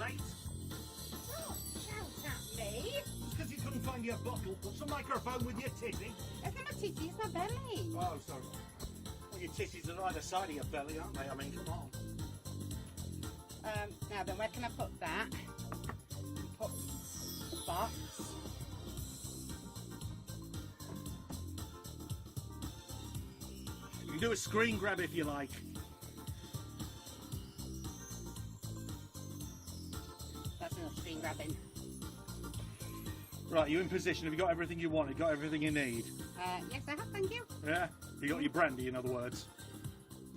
mate. Don't shout at me. It's because you couldn't find your bottle. What's the microphone with your titty? It's not my titty, it's my belly. Oh, sorry. Well, your titties are either side of your belly, aren't they? I mean, come on. Now then, where can I put that? Put box. You can do a screen grab if you like. That's enough screen grabbing. Right, you in position. Have you got everything you want? You got everything you need? Yes, I have, thank you. Yeah? You got your brandy, in other words?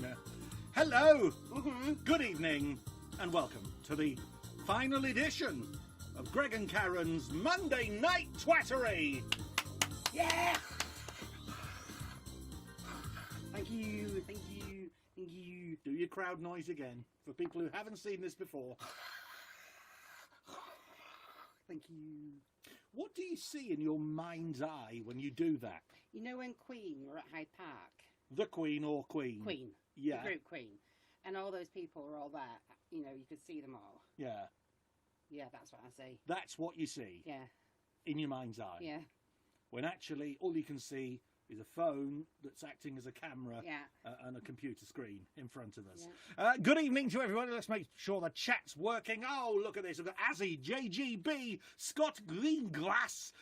Yeah. Hello! Good evening, and welcome to the final edition of Greg and Karen's Monday Night Twattery! Yeah! Thank you, thank you, thank you. Do your crowd noise again, for people who haven't seen this before. Thank you. What do you see in your mind's eye when you do that? You know when Queen were at Hyde Park? The Queen or Queen? Queen. Yeah. The group Queen. And all those people were all there. You know, you could see them all. Yeah. Yeah, that's what I see. That's what you see Yeah. in your mind's eye. Yeah. When actually all you can see is a phone that's acting as a camera Yeah. and a computer screen in front of us. Yeah. Good evening to everybody. Let's make sure the chat's working. Oh, look at this. We've got Azzy, JGB, Scott Greenglass.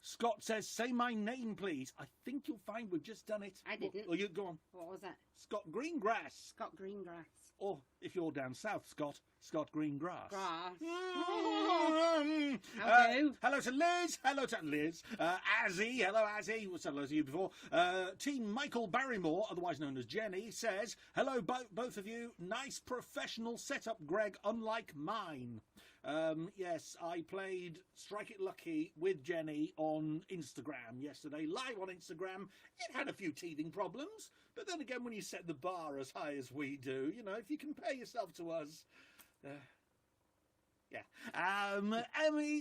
Scott says, say my name, please. I think you'll find we've just done it. I didn't. Oh, you go on. What was that? Scott Greengrass. Scott Greengrass. Or if you're down south, Scott Greengrass. Grass. Hello to Liz. Hello to Liz. Azzy. Hello, Azzy. What's hello to you before? Team Michael Barrymore, otherwise known as Jenny, says, hello, both of you. Nice professional setup, Greg, unlike mine. Yes, I played Strike It Lucky with Jenny on Instagram yesterday, live on Instagram. It had a few teething problems, but then again, when you set the bar as high as we do, you know, if you compare yourself to us, yeah. Emma, hello,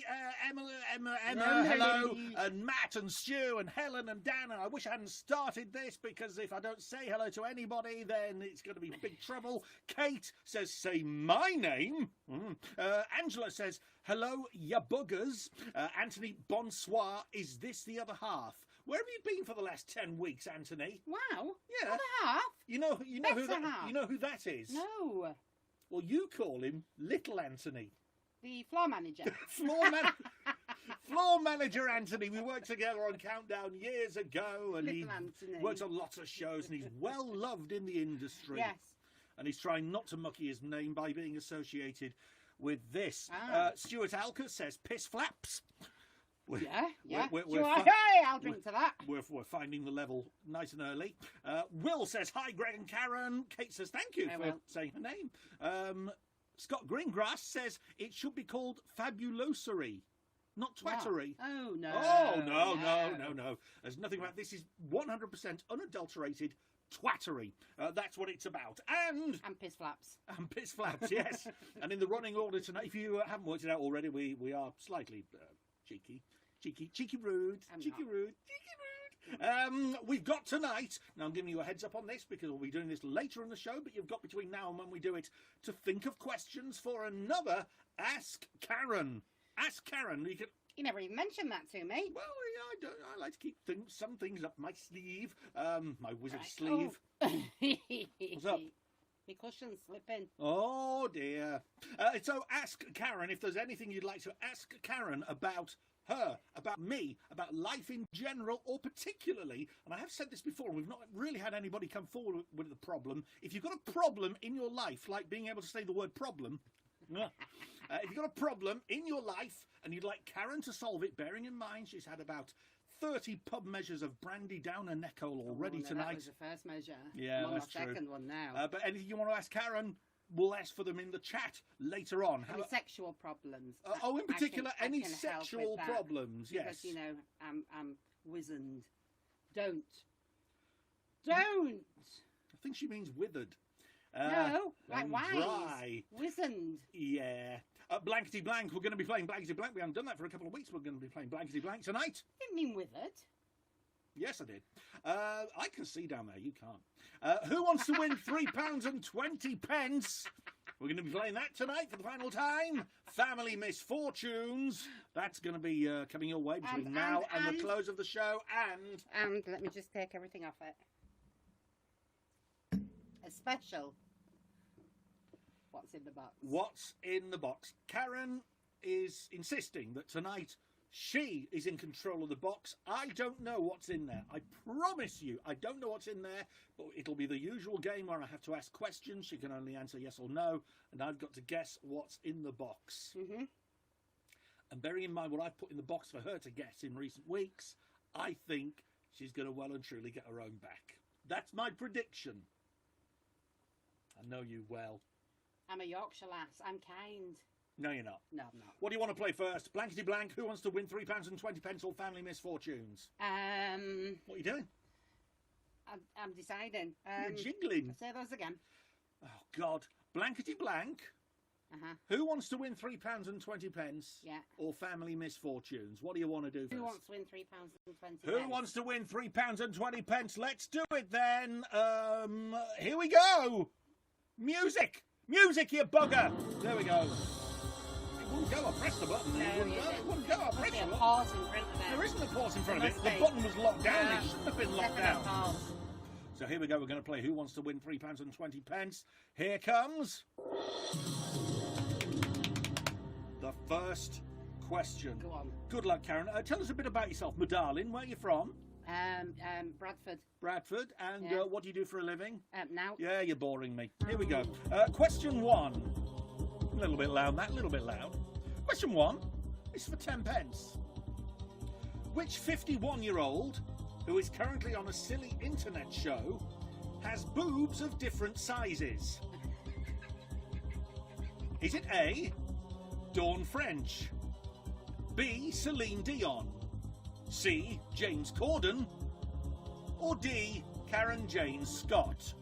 and Matt and Stu and Helen and Dan, and I wish I hadn't started this, because if I don't say hello to anybody, then it's going to be big trouble. Kate says, say my name. Angela says, hello, ya buggers. Anthony, bonsoir, is this the other half? Where have you been for the last 10 weeks, Anthony? Wow. Yeah. Other half? You know who that, half. you know who that is? No. Well, you call him Little Anthony. The floor manager. Floor manager Anthony. We worked together on Countdown years ago, and he Little Anthony. worked on lots of shows, and he's well loved in the industry. Yes. And he's trying not to mucky his name by being associated with this. Stuart Alker says piss flaps. Yeah. We're Hey, I'll drink to that. We're finding the level nice and early. Will says, hi, Greg and Karen. Kate says, thank you for saying her name. Scott Greengrass says, it should be called Fabulosery, not Twattery. Oh, no. Oh, no. There's nothing about this. Is 100% unadulterated Twattery. That's what it's about. And piss flaps. And piss flaps, yes. And in the running order tonight, if you haven't worked it out already, we are slightly cheeky, rude. We've got tonight, now I'm giving you a heads up on this because we'll be doing this later in the show, but you've got between now and when we do it to think of questions for another Ask Karen. Ask Karen. You never even mentioned that to me. Well, yeah, I like to keep some things up my sleeve, my wizard sleeve. Oh. What's up? My cushion's slipping. Oh dear. So ask Karen if there's anything you'd like to ask Karen about her, about me, about life in general, or particularly, and I have said this before, we've not really had anybody come forward with the problem. If you've got a problem in your life, like being able to say the word problem, if you've got a problem in your life and you'd like Karen to solve it, bearing in mind she's had about 30 pub measures of brandy down her neck hole already tonight. That was the first measure. Yeah, I'm on that's the second one now. But anything you want to ask Karen, we'll ask for them in the chat later on. Any sexual problems? In particular, any I can sexual problems, yes. Because, you know, I'm wizened. Don't. I think she means withered. No, like wise. Dry. Wizened. Yeah. Blankety blank. We're going to be playing blankety blank. We haven't done that for a couple of weeks. We're going to be playing blankety blank tonight. Didn't mean withered. Yes, I did. I can see down there. You can't. Who wants to win £3.20? We're going to be playing that tonight for the final time. Family Misfortunes. That's going to be coming your way between now and the close of the show. And let me just take everything off it. A special. What's in the box? What's in the box? Karen is insisting that tonight she is in control of the box. I don't know what's in there. I promise you, I don't know what's in there, but it'll be the usual game where I have to ask questions. She can only answer yes or no, and I've got to guess what's in the box. Mm-hmm. And bearing in mind what I've put in the box for her to guess in recent weeks, I think she's going to well and truly get her own back. That's my prediction. I know you well. I'm a Yorkshire lass. I'm kind. No, you're not. No, I'm not. What do you want to play first? Blankety blank. Who wants to win £3.20 or Family Misfortunes? What are you doing? I'm deciding. You're jiggling. Say those again. Oh God. Blankety blank. Who wants to win £3.20? Yeah. Or Family Misfortunes? What do you want to do first? Who wants to win £3.20? Who wants to win £3.20? Let's do it then. Here we go. Music. Music, you bugger. There we go. It wouldn't go. I pressed the button. No, it wouldn't go. I pressed the button. Pause in front of it. There isn't a pause in front of it. The button was locked down. It shouldn't have been locked down. Pause. So here we go. We're going to play Who Wants to Win £3.20. Here comes the first question. Go on. Good luck, Karen. Tell us a bit about yourself, my darling. Where are you from? Bradford. Bradford. And Yeah. what do you do for a living? Now. Yeah, you're boring me. Here we go. Question 1. A little bit loud, that. A little bit loud. Question 1 is for 10 pence. Which 51-year-old, who is currently on a silly internet show, has boobs of different sizes? Is it A, Dawn French, B, Celine Dion, C, James Corden, or D, Karen Jane Scott?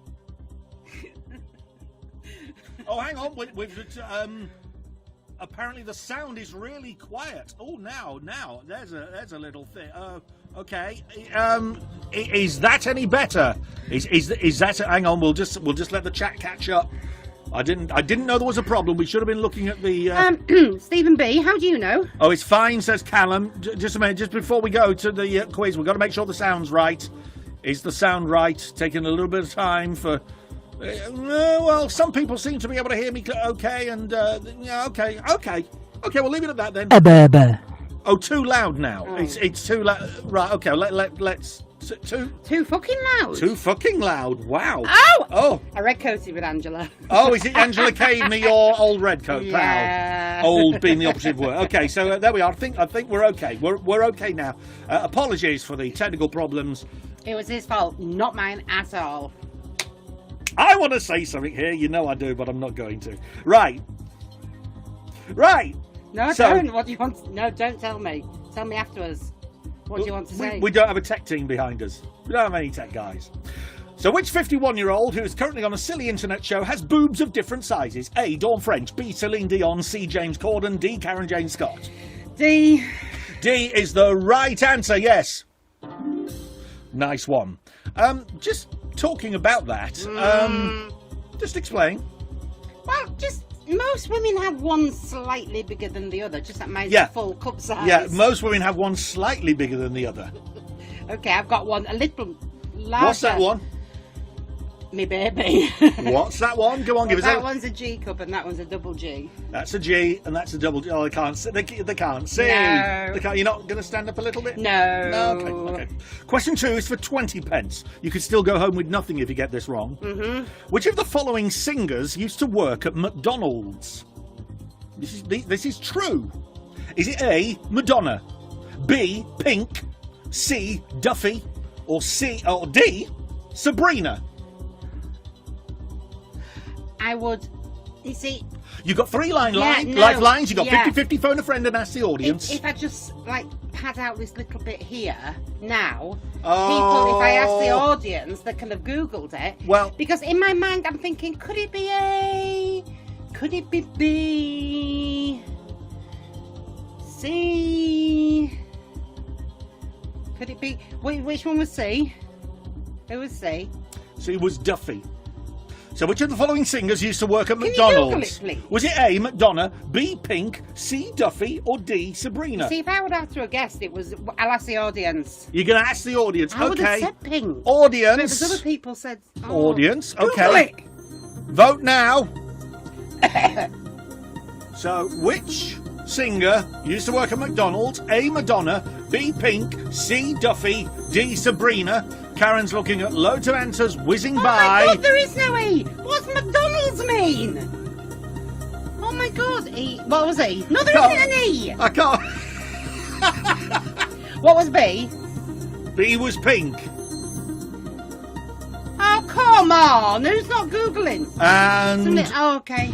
Oh, hang on. Apparently the sound is really quiet. Oh, now, there's a little thing. Okay. Is that any better? Is that? Hang on. We'll just let the chat catch up. I didn't know there was a problem. We should have been looking at the. Stephen B, how do you know? Oh, it's fine, says Callum. Just a minute. Just before we go to the quiz, we've got to make sure the sound's right. Is the sound right? Taking a little bit of time for. Well, some people seem to be able to hear me okay, and yeah, okay. We'll leave it at that then. Oh, too loud now. Oh. It's too loud. Right. Okay. Let's. Too fucking loud. Too fucking loud. Wow. Oh. I red coated with Angela. Oh, is it Angela Cade, me your old red coat pal? Yeah. Old being the operative word. Okay, so there we are. I think we're okay. We're okay now. Apologies for the technical problems. It was his fault, not mine at all. I want to say something here. You know I do, but I'm not going to. Right. No, don't. What do you want? No, don't tell me. Tell me afterwards. What do you want to say? We don't have a tech team behind us. We don't have any tech guys. So which 51-year-old who is currently on a silly internet show has boobs of different sizes? A, Dawn French. B, Celine Dion. C, James Corden. D, Karen Jane Scott. D. D is the right answer, yes. Nice one. Just talking about that, just explain. Well, just most women have one slightly bigger than the other, just that mine's full cup size. Yeah, most women have one slightly bigger than the other. Okay, I've got one a little larger. What's that one? Me baby. What's that one? Go on, give us that. That one's a G cup and that one's a double G. That's a G and that's a double G. Oh, they can't see. They can't see. No. They can't. You're not going to stand up a little bit? No. No. Okay. Question 2 is for 20 pence. You could still go home with nothing if you get this wrong. Mm-hmm. Which of the following singers used to work at McDonald's? This is true. Is it A, Madonna, B, Pink, C, Duffy, or D, Sabrina? I would, you see... You've got 3 lifelines, you've got 50-50, phone a friend and ask the audience. If I just, pad out this little bit here, now, people, if I ask the audience, they can have Googled it. Well... Because in my mind, I'm thinking, could it be A? Could it be B? C? Could it be? Which one was C? Who was C? C was Duffy. So which of the following singers used to work at Can McDonald's? you Google it, please? Was it A, Madonna, B, Pink, C, Duffy, or D, Sabrina? See, if I would have to have guessed, it was. I'll ask the audience. You're going to ask the audience. I would have Okay. said Pink. Audience. But other people said. Oh. Audience. Google Okay. it. Vote now. So, which singer used to work at McDonald's? A, Madonna, B, Pink, C, Duffy, D, Sabrina. Karen's looking at loads of answers whizzing Oh by. my God, there is no E. What's McDonald's mean? Oh my God, E. What was E? No, there isn't an E. I can't. What was B? B was Pink. Oh, come on. Who's not Googling? Isn't And it? Oh, okay.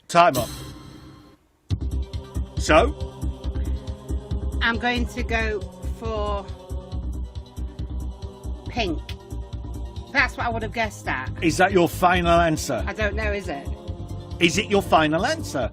time up. So, I'm going to go for Pink. That's what I would have guessed at. is that your final answer? I don't know, is it? Is it your final answer?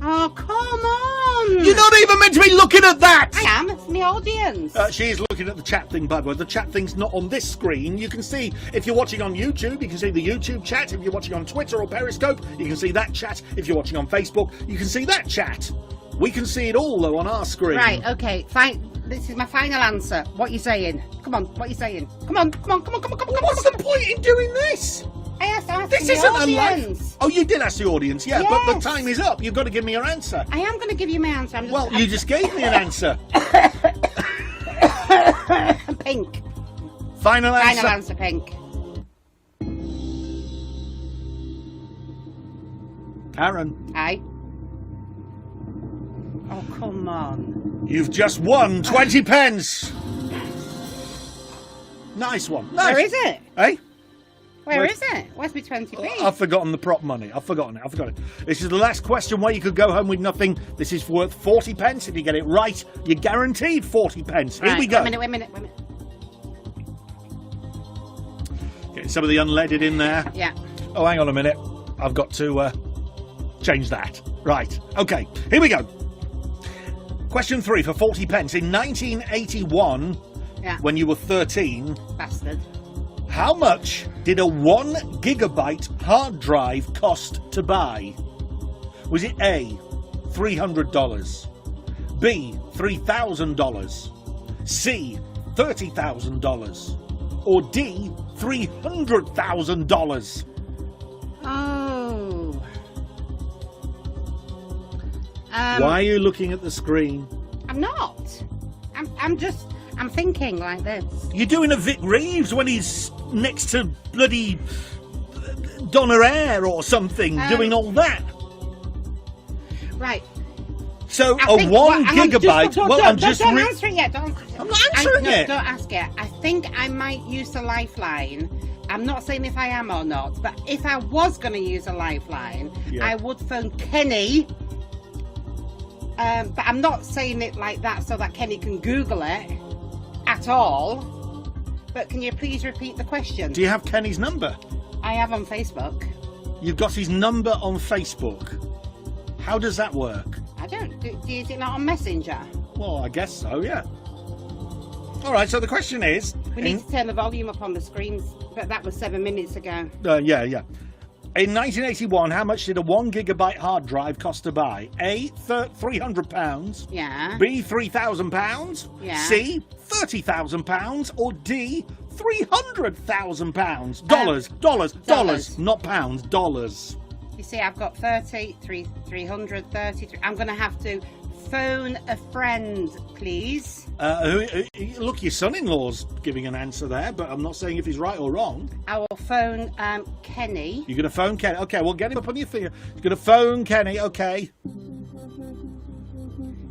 Oh, come on. You're not even meant to be looking at that! I am. It's my audience. She is looking at the chat thing, by the way. The chat thing's not on this screen. You can see, if you're watching on YouTube, you can see the YouTube chat. If you're watching on Twitter or Periscope, you can see that chat. If you're watching on Facebook, you can see that chat. We can see it all, though, on our screen. Right, okay, fine. This is my final answer. What are you saying? Come on, what are you saying? Come on, come on, come on, come on, come on, come on. What's the point in doing this? I asked This the isn't a audience. life. Oh, you did ask the audience, yeah, but the Yes. time is up. You've got to give me your answer. I am going to give you my answer. Well, you just gave me an answer. Pink. Final answer. Final answer, Pink. Karen, Aye. Oh, come on. you've just won 20 pence. Nice one. Nice. Where is it? Hey? Where is it? Where's my 20p? I've forgotten the prop money. I've forgotten it. This is the last question where you could go home with nothing. This is worth 40 pence. If you get it right, you're guaranteed 40 pence. Here Right, we go. Wait a minute. Getting some of the unleaded in there. Yeah. Oh, hang on a minute. I've got to change that. Right. Okay. Here we go. Question 3 for 40 pence. In 1981, Yeah. when you were 13, Bastard. how much did a 1 gigabyte hard drive cost to buy? Was it A, $300, B, $3,000, C, $30,000, or D, $300,000? Oh. Why are you looking at the screen? I'm not. I'm thinking like this. You're doing a Vic Reeves when he's next to bloody Donna Air or something, doing all that. Right. So I a think- 1 hang on, gigabyte. Don't answer it yet. I'm not answering it. Don't ask it. I think I might use a lifeline. I'm not saying if I am or not, but if I was going to use a lifeline, Yeah. I would phone Kenny. But I'm not saying it like that so that Kenny can Google it at all. But can you please repeat the question? Do you have Kenny's number? I have on Facebook. You've got his number on Facebook. How does that work? I don't. Is it not on Messenger? Well, I guess so, yeah. All right, so the question is... We need to turn the volume up on the screens, but that was 7 minutes ago. yeah. In 1981, how much did a 1 gigabyte hard drive cost to buy? A, £300. Yeah. B, £3,000. Yeah. C, £30,000. Or D, £300,000. Dollars, not pounds, dollars. You see, I've got 300, 33. I'm going to have to phone a friend, please. Look, your son-in-law's giving an answer there, but I'm not saying if he's right or wrong. I will phone Kenny. You're going to phone Kenny? Okay, well, get him up on your finger. You're going to phone Kenny, okay.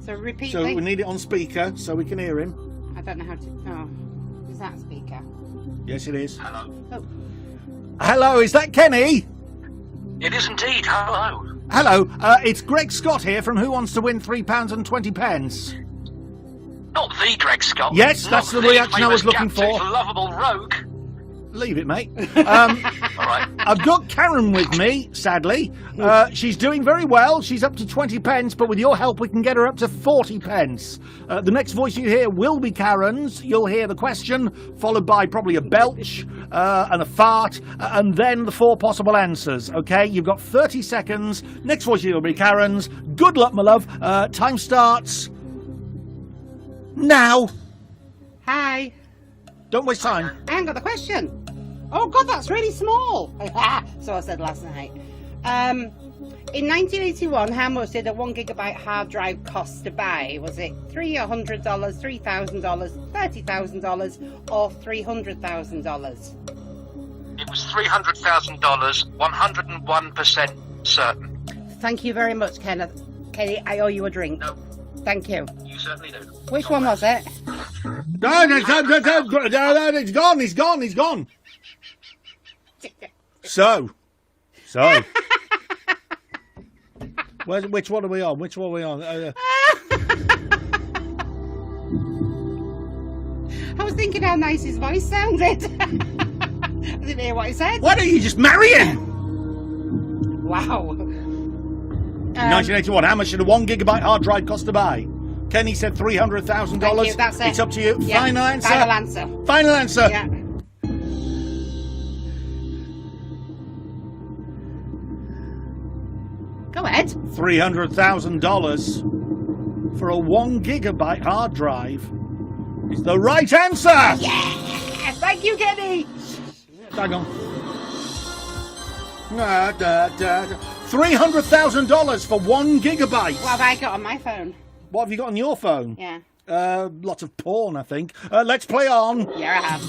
So repeat. So we need it on speaker so we can hear him. I don't know how to. Oh, is that speaker? Yes, it is. Hello. Oh, Hello, is that Kenny? It is indeed. Hello. Hello, it's Greg Scott here from Who Wants to Win £3.20. Not the Greg Scott. Yes, that's Not the reaction I was famous looking captain, for. Lovable rogue. Leave it, mate. All right. I've got Karen with me, sadly. She's doing very well. She's up to 20 pence, but with your help, we can get her up to 40 pence. The next voice you hear will be Karen's. You'll hear the question, followed by probably a belch and a fart, and then the 4 possible answers. Okay, you've got 30 seconds. Next voice you hear will be Karen's. Good luck, my love. Time starts now. Hi. Don't waste time. I haven't got the question. Oh, God, that's really small. So I said last night. In 1981, how much did a 1 gigabyte hard drive cost to buy? Was it $300, $3,000, $30,000, or $300,000? It was $300,000, 101% certain. Thank you very much, Kenneth. Kenny, I owe you a drink. No. Thank you. You certainly do. Which one was it? No, it's gone, he's gone. So. Which one are we on? I was thinking how nice his voice sounded. I didn't hear what he said. Why don't you just marry him? Wow. 1981, how much did a 1 gigabyte hard drive cost to buy? Kenny said $300,000. Thank you, that's it. It's up to you. Yeah. Final answer. Final answer. Yeah. Go ahead. $300,000 for a 1 gigabyte hard drive is the right answer. Yeah. Thank you, Kenny. Hang on. $300,000 for 1 gigabyte. What have I got on my phone? What have you got on your phone? Yeah. Lots of porn, I think. Let's play on. Yeah, I have.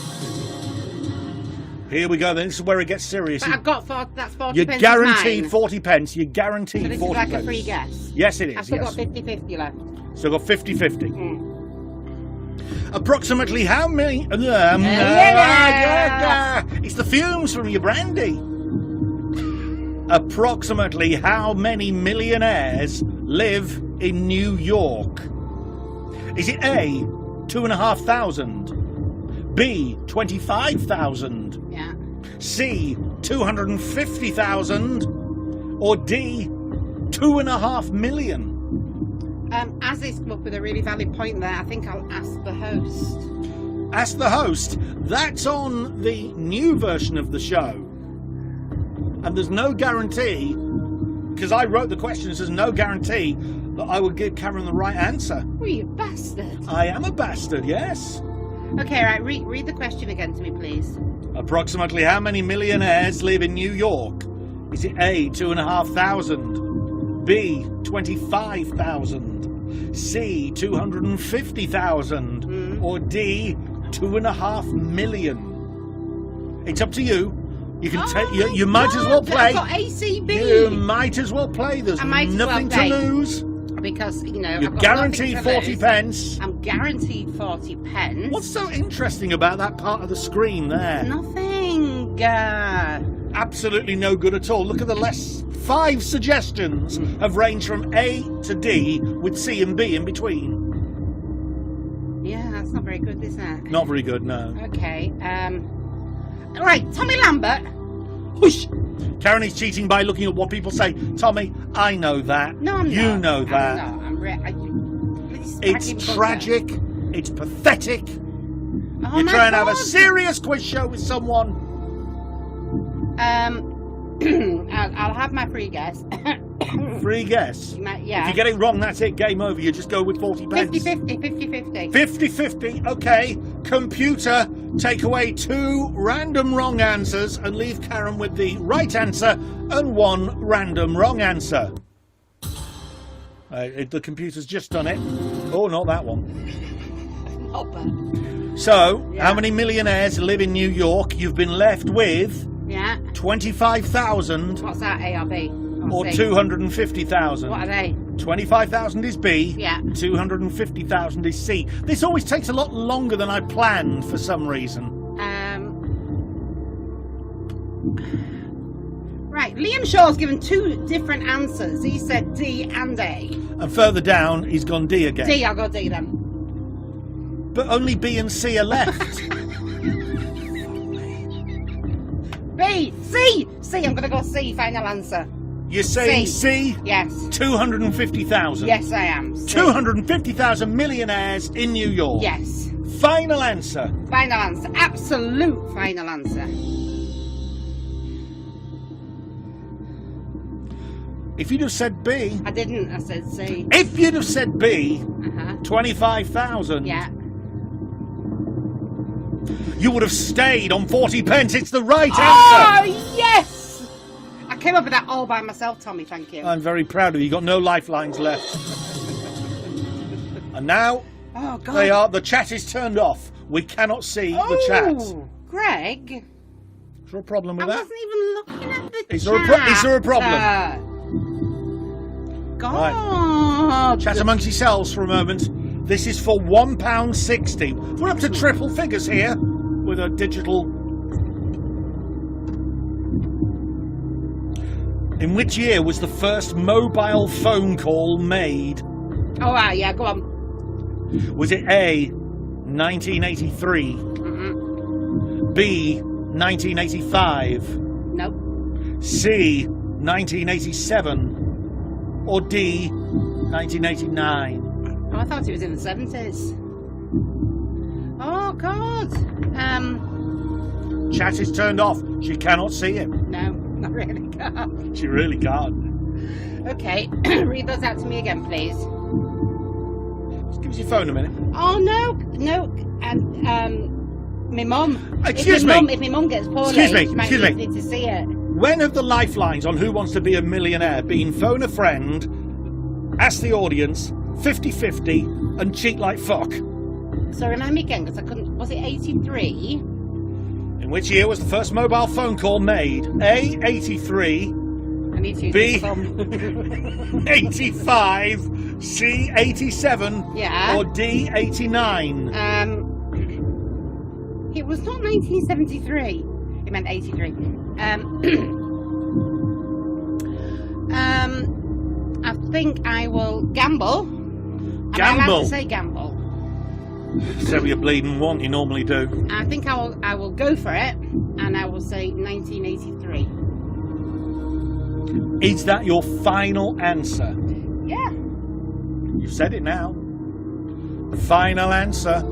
Here we go then. This is where it gets serious. But I've got that's 40 You're pence. guaranteed Mine. 40 pence. You're guaranteed So this 40 is like pence. a free guess. Yes, it is. I've still yes. got 50-50 left. Still got 50-50. Approximately how many... It's the fumes from your brandy. Approximately how many millionaires live in New York? Is it A, 2,500? B, 25,000? Yeah. C, 250,000? Or D, 2.5 million? As this come up with a really valid point there, I think I'll ask the host. Ask the host. That's on the new version of the show. And there's no guarantee, because I wrote the questions, there's no guarantee that I would give Karen the right answer. Oh, you bastard. I am a bastard, yes. Okay, right, read the question again to me, please. Approximately how many millionaires live in New York? Is it A, 2,500? B, 25,000? C, 250,000? Or D, 2.5 million? It's up to you. You can take. You might as well play. I've got ACB. You might as well play. There's nothing to lose. Because, you know, You're I've got guaranteed nothing to 40 lose. pence. I'm guaranteed 40 pence. What's so interesting about that part of the screen there? Nothing. Absolutely no good at all. Look at the last 5 suggestions have ranged from A to D with C and B in between. Yeah, that's not very good, is it? Not very good, no. Okay. Right, Tommy Lambert. Whoosh! Karen is cheating by looking at what people say. Tommy, I know that. No, I'm not. You know that. I'm not. It's tragic. It's pathetic. Oh, You're my trying to have a God. serious quiz show with someone. I'll have my free guess. Free guess. Yeah. If you get it wrong, that's it. Game over. You just go with 40 pence. 50-50. 50-50. Okay. Computer, take away 2 random wrong answers and leave Karen with the right answer and 1 random wrong answer. The computer's just done it. Oh, not that one. Not bad. So, how many millionaires live in New York? You've been left with 25,000 What's that, A or B? or 250,000. What are they? 25,000 is B, Yeah. 250,000 is C. This always takes a lot longer than I planned for some reason. Right, Liam Shaw's given 2 different answers. He said D and A. And further down, he's gone D again. D, I'll go D then. But only B and C are left. B. C. C. I'm going to go C. Final answer. You're saying C. C? Yes. 250,000. Yes, I am. C. 250,000 millionaires in New York. Yes. Final answer. Final answer. Absolute final answer. If you'd have said B. I didn't. I said C. If you'd have said B, Uh-huh. 25,000. Yeah. You would have stayed on 40 pence. It's the right Oh, answer. yes! I came up with that all by myself, Tommy. Thank you. I'm very proud of you. You've got no lifelines left. And now Oh, God. they are. The chat is turned off. We cannot see the chat. Is Greg, there a problem I with that? wasn't even looking at the Is chat. there a problem? God. Chat amongst yourselves for a moment. This is for £1.60. We're up to triple figures here with a digital. In which year was the first mobile phone call made? Oh, yeah, go on. Was it A, 1983, B, 1985, Nope. C, 1987, or D, 1989? Oh, I thought it was in the 70s. Oh, God. Chat is turned off. She cannot see it. No, not really. God. She really can't. Okay, read those out to me again, please. Just give us your phone a minute. Oh, no. And, my mum. Excuse me. If my mum gets poorly, Excuse me, she might excuse me. need to see it. When have the lifelines on Who Wants to Be a Millionaire been phone a friend, ask the audience, 50-50, and cheat like fuck? So remind me again, because I couldn't. Was it 83? In which year was the first mobile phone call made? A, 83, I need to use B, this phone. 85, C, 87, Yeah. or D, 89? It was not 1973. It meant 83. I think I will gamble. Am I allowed Gamble? to say gamble? So you bleeding want, you normally do. I think I will go for it, and I will say 1983. Is that your final answer? Yeah. You've said it now. Final answer.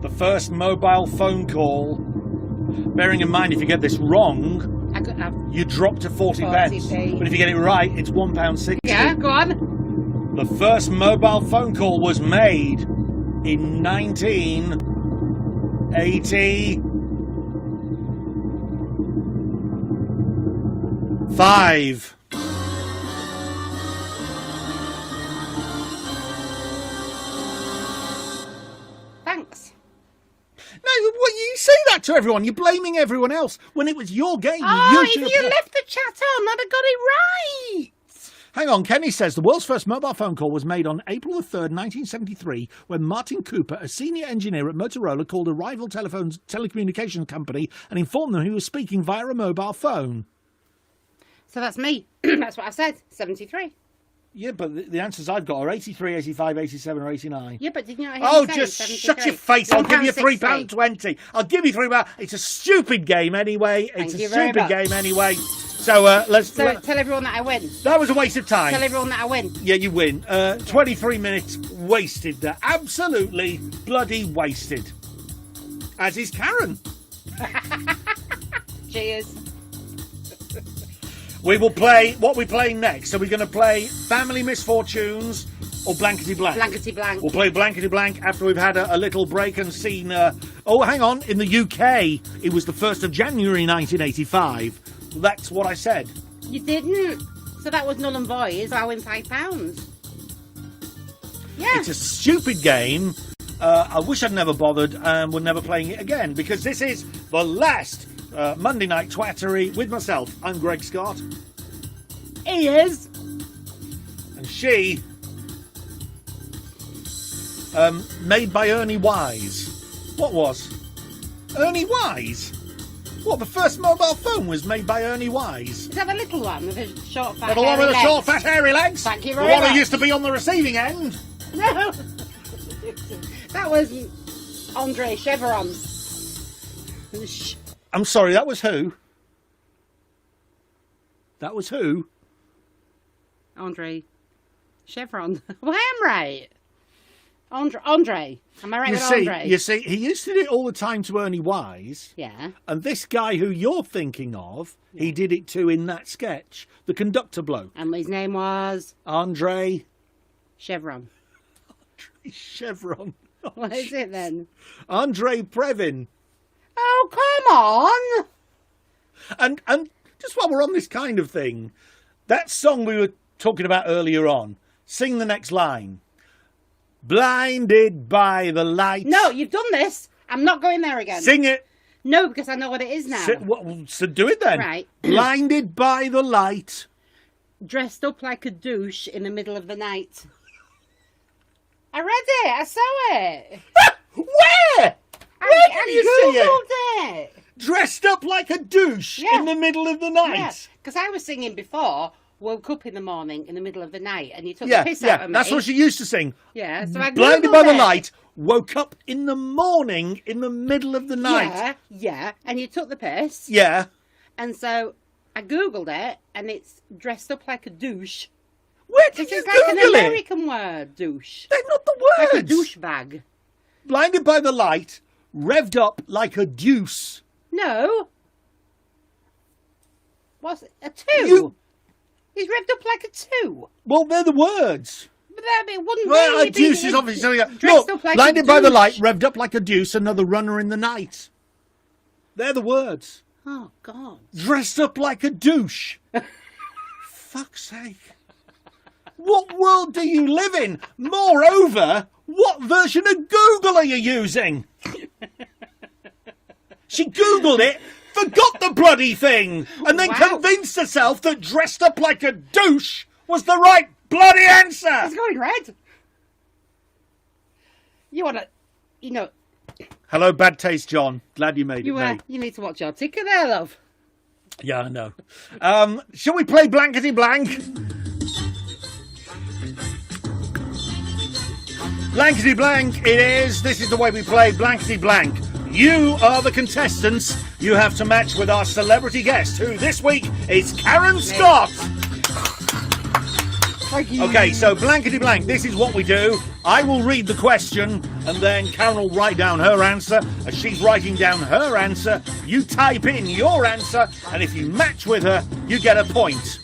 The first mobile phone call. Bearing in mind, if you get this wrong, I could have. you drop to 40 pence. 40p. But if you get it right, it's £1.60. Yeah, go on. The first mobile phone call was made in 1985. Thanks. No, what, you say that to everyone. You're blaming everyone else when it was your game. Oh, should if have- you left the chat on, I'd have got it right. Hang on, Kenny says the world's first mobile phone call was made on April the 3rd, 1973, when Martin Cooper, a senior engineer at Motorola, called a rival telecommunications company and informed them he was speaking via a mobile phone. So that's me. That's what I said. 73. Yeah, but the answers I've got are 83, 85, 87 or 89. Yeah, but didn't you hear Oh, me say just 73? shut your face. I'll give you £1.60. £3.20. I'll give you £3. It's a stupid game anyway. It's Thank you a very stupid much. game anyway. So let's... So tell everyone that I win. that was a waste of time. Tell everyone that I win. Yeah, you win. 23 minutes wasted there. Absolutely bloody wasted. As is Karen. Cheers. We will play... What are we playing next? Are we going to play Family Misfortunes or Blankety Blank? Blankety blank. We'll play Blankety Blank after we've had a little break and seen... oh, hang on. In the UK, it was the 1st of January 1985. That's what I said. You didn't. So that was null and void. So I win £5. Yeah. It's a stupid game. I wish I'd never bothered and we're never playing it again because this is the last Monday Night Twattery with myself. I'm Greg Scott. He is. And she... made by Ernie Wise. What was? Ernie Wise? What, the first mobile phone was made by Ernie Wise? Is that the little one with the short, fat, The one with the hairy short, legs? fat, hairy legs? Thank you The very one much. who used to be on the receiving end? No. That was Andre Chevron. I'm sorry, that was who? That was who? Andre Chevron. Well, I am right. Andre. Am I right with Andre? You see, he used to do it all the time to Ernie Wise. Yeah. And this guy who you're thinking of, he did it to in that sketch. The conductor bloke. And his name was? Andre Chevron. Chevron. What is it then? Andre Previn. Oh, come on! And just while we're on this kind of thing, that song we were talking about earlier on, sing the next line. Blinded by the light. No, you've done this. I'm not going there again. Sing it. No, because I know what it is now. So do it then. Right. Blinded by the light. Dressed up like a douche in the middle of the night. I read it. I saw it. Where? Where did you see it? Googled it. Dressed up like a douche in the middle of the night. Yeah, because I was singing before, woke up in the morning in the middle of the night, and you took the piss out of me. That's what she used to sing. Yeah, so I Blinded by the Googled it. light, woke up in the morning in the middle of the night. Yeah, and you took the piss. Yeah. And so I Googled it, and it's dressed up like a douche. Where did Which you is like Google an it? American word, douche. They're not the words. Like a douchebag. Blinded by the light, revved up like a deuce. No. What's it? A two? He's revved up like a two. Well, they're the words. But that it wouldn't Well, really a deuce be is obviously... dressed Look, up like blinded a by the douche. light, revved up like a deuce, another runner in the night. They're the words. Oh, God. Dressed up like a douche. Fuck's sake. What world do you live in? Moreover, what version of Google are you using? She Googled it, forgot the bloody thing, and then Wow. convinced herself that dressed up like a douche was the right bloody answer. It's going red. You want to, you know, Hello, bad taste, John. Glad you made it, mate. you need to watch your ticker there, love. Yeah, I know. Shall we play blankety blank? Blankety blank it is. This is the way we play blankety blank. You are the contestants. You have to match with our celebrity guest, who this week is Karen Scott. Thank you. Okay, so blankety blank, this is what we do. I will read the question, and then Karen will write down her answer. As she's writing down her answer, you type in your answer, and if you match with her, you get a point.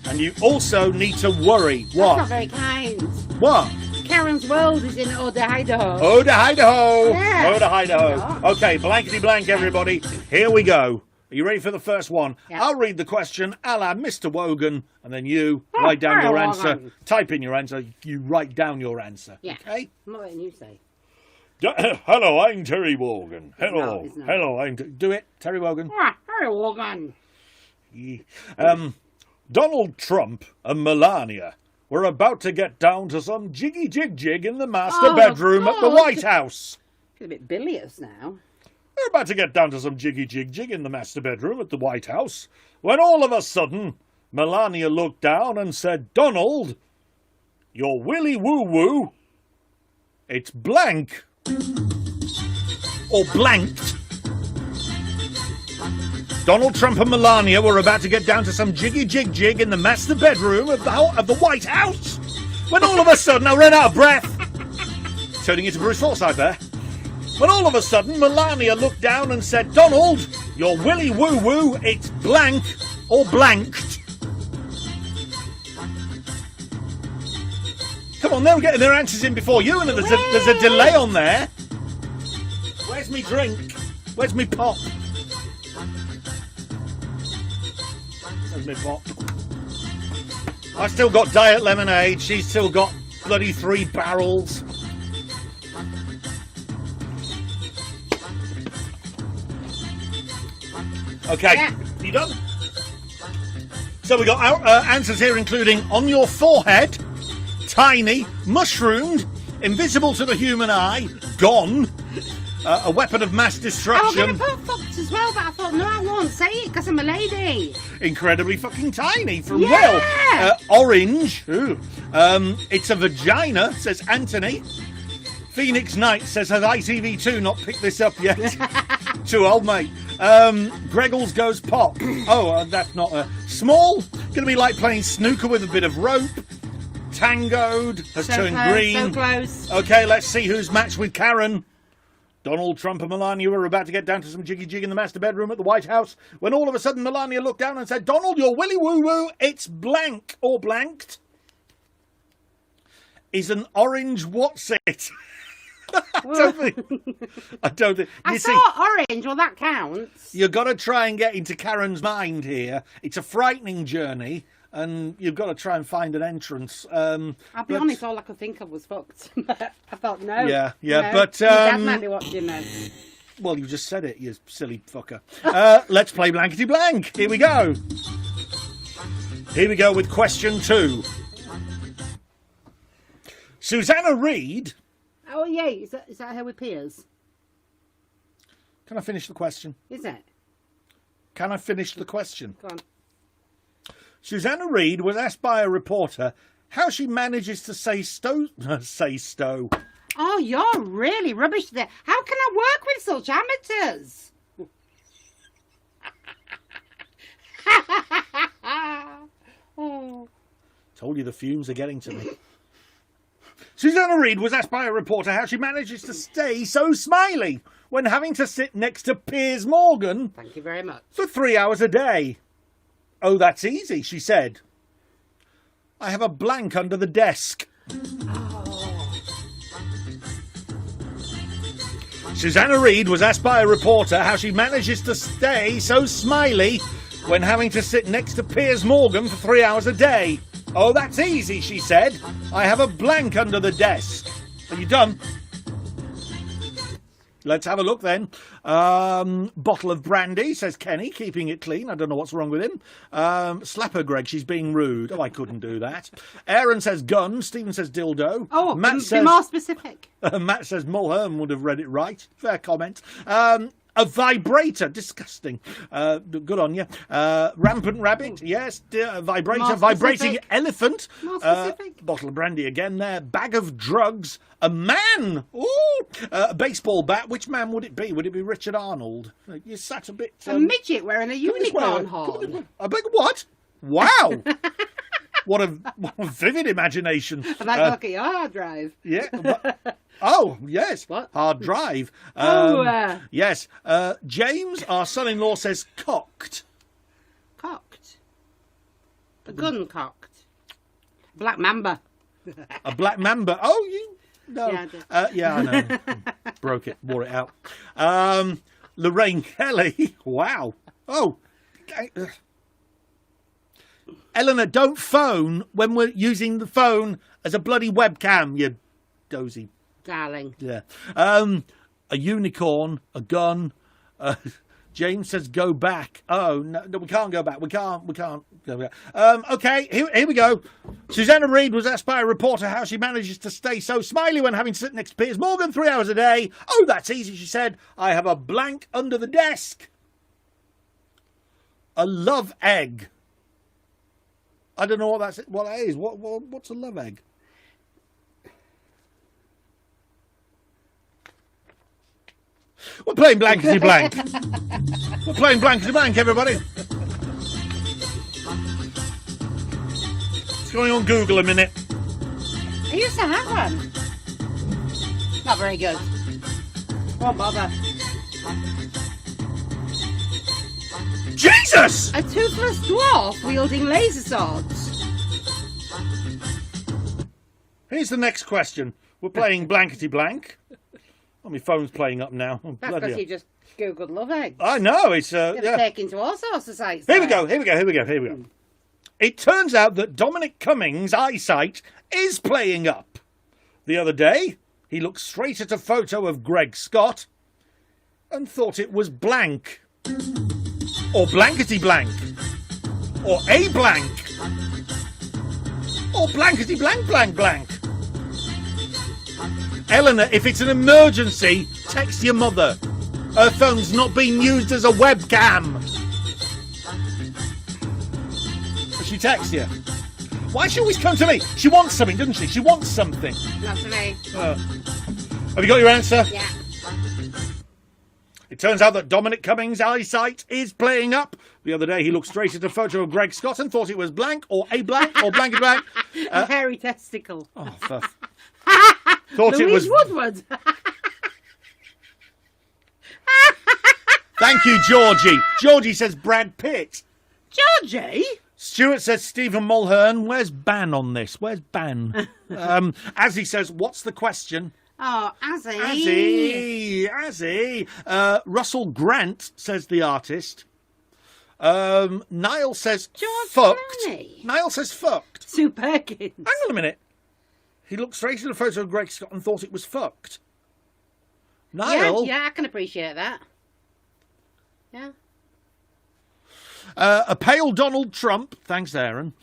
And you also need to worry. What? That's not very kind. What? Karen's World is in Oda, Idaho. Oda, Idaho. Yeah. Oda, Idaho. Yeah. Okay, blankety blank, everybody. Here we go. Are you ready for the first one? Yeah. I'll read the question a la Mr. Wogan, and then you Oh, write down your very answer. Wogan. Type in your answer. You write down your answer. Yeah. Okay? I'm not letting you say. Hello, I'm Terry Wogan. Hello. It's not. Hello, I'm... Do it, Terry Wogan. Very Wogan. Donald Trump and Melania were about to get down to some jiggy jig in the master Oh, bedroom at the God. White House. It's a bit bilious now. They're about to get down to some jiggy jig in the master bedroom at the White House, when all of a sudden, Melania looked down and said, Donald, your willy woo-woo, it's blank. Or blanked. Donald Trump and Melania were about to get down to some jiggy jig in the master bedroom of the White House, when all of a sudden, I ran out of breath. Turning into Bruce Forsyth there. When all of a sudden, Melania looked down and said, Donald, your willy woo-woo, it's blank or blanked. Come on, they were getting their answers in before you, and there's a delay on there. Where's me drink? Where's me pop? Where's me pop? I've still got diet lemonade. She's still got bloody 3 barrels. Okay, Yeah. you done? So we got our answers here, including on your forehead, tiny, mushroomed, invisible to the human eye, gone, a weapon of mass I was destruction, going to put fucked as well, but I thought, no, I won't say it because I'm a lady. incredibly fucking tiny from Yeah. orange, ooh, it's a vagina, says Anthony, Phoenix Knight says, has ITV2 not picked this up yet? Too old, mate. Greggles goes pop. Oh, that's not a... Small? Gonna be like playing snooker with a bit of rope. Tangoed has turned green. So close. Okay, let's see who's matched with Karen. Donald Trump and Melania were about to get down to some jiggy-jig in the master bedroom at the White House when all of a sudden Melania looked down and said, Donald, you're willy-woo-woo. It's blank or blanked. Is an orange what's it? I don't think. I saw orange. Well, that counts. You've got to try and get into Karen's mind here. It's a frightening journey, and you've got to try and find an entrance. I'll be honest, all I could think of was fucked. I thought, no. Yeah, no. but... Your dad might be watching this. Well, you just said it, you silly fucker. Let's play blankety blank. Here we go. Here we go with question 2. Susanna Reid... Oh, yeah. Is that her with Piers? Can I finish the question? Is it? Can I finish the question? Go on. Susanna Reid was asked by a reporter how she manages to say stow. Oh, you're really rubbish there. How can I work with such amateurs? Oh. Told you the fumes are getting to me. Susanna Reid was asked by a reporter how she manages to stay so smiley when having to sit next to Piers Morgan Thank you very much. for 3 hours a day. Oh, that's easy, she said. I have a blank under the desk. Susanna Reid was asked by a reporter how she manages to stay so smiley when having to sit next to Piers Morgan for 3 hours a day. Oh, that's easy, she said. I have a blank under the desk. Are you done? Let's have a look then. Bottle of brandy, says Kenny, keeping it clean. I don't know what's wrong with him. Slap her, Greg. She's being rude. Oh, I couldn't do that. Aaron says gun. Stephen says dildo. Oh, Matt be more specific. Matt says Mulhern would have read it right. Fair comment. A vibrator. Disgusting. Good on you. Rampant rabbit. Yes. Vibrator. More Vibrating specific. elephant. More specific. Bottle of brandy again there. Bag of drugs. A man. Ooh. A baseball bat. Which man would it be? Would it be Richard Arnold? You sat a bit... A midget wearing a unicorn horn. I beg what? Wow. What a vivid imagination. And I look at your hard drive. Yeah. Oh, yes. What? Hard drive. Yes. James, our son-in-law, says cocked. Cocked. A gun cocked. Black mamba. A black mamba. Oh, you... No. Yeah, I did. Yeah, I know. Broke it. Wore it out. Lorraine Kelly. Wow. Oh. Eleanor, don't phone when we're using the phone as a bloody webcam, you dozy. Darling. Yeah. A unicorn, a gun. James says go back. Oh, no, we can't go back. We can't go back. Okay, here we go. Susanna Reid was asked by a reporter how she manages to stay so smiley when having to sit next to Piers Morgan 3 hours a day. Oh, that's easy, she said. I have a blank under the desk. A love egg. I don't know what that is. What's a love egg? We're playing blankety blank. We're playing blankety blank, everybody. It's going on Google a minute. I used to have one. Not very good. Won't bother. Jesus! A toothless dwarf wielding laser swords. Here's the next question. We're playing blankety blank. Oh, my phone's playing up now. Oh, That's bloody because hell. you just googled love eggs. I know, it's... You're taken to all sorts of sites. Here we there. go. It turns out that Dominic Cummings' eyesight is playing up. The other day, he looked straight at a photo of Greg Scott and thought it was blank. Or blankety blank. Or a blank. Or blankety blank blank blank. Eleanor, if it's an emergency, text your mother. Her phone's not being used as a webcam. She texts you. Why she always come to me? She wants something, doesn't she? She wants something. Not to me. Have you got your answer? Yeah. It turns out that Dominic Cummings' eyesight is playing up. The other day, he looked straight at a photo of Greg Scott and thought it was blank or a blank or blank and blank. A hairy testicle. Oh, thought it was. Louise Woodward. Thank you, Georgie. Georgie says Brad Pitt. Georgie? Stuart says Stephen Mulhern. Where's Ban on this? Where's Ban? As he says, what's the question? Oh, Azzy. Azzy. Russell Grant says the artist. Niall says George fucked. Clooney. Niall says fucked. Sue Perkins. Hang on a minute. He looked straight at a photo of Greg Scott and thought it was fucked. Niall. Yeah, I can appreciate that. Yeah. A pale Donald Trump, thanks Aaron.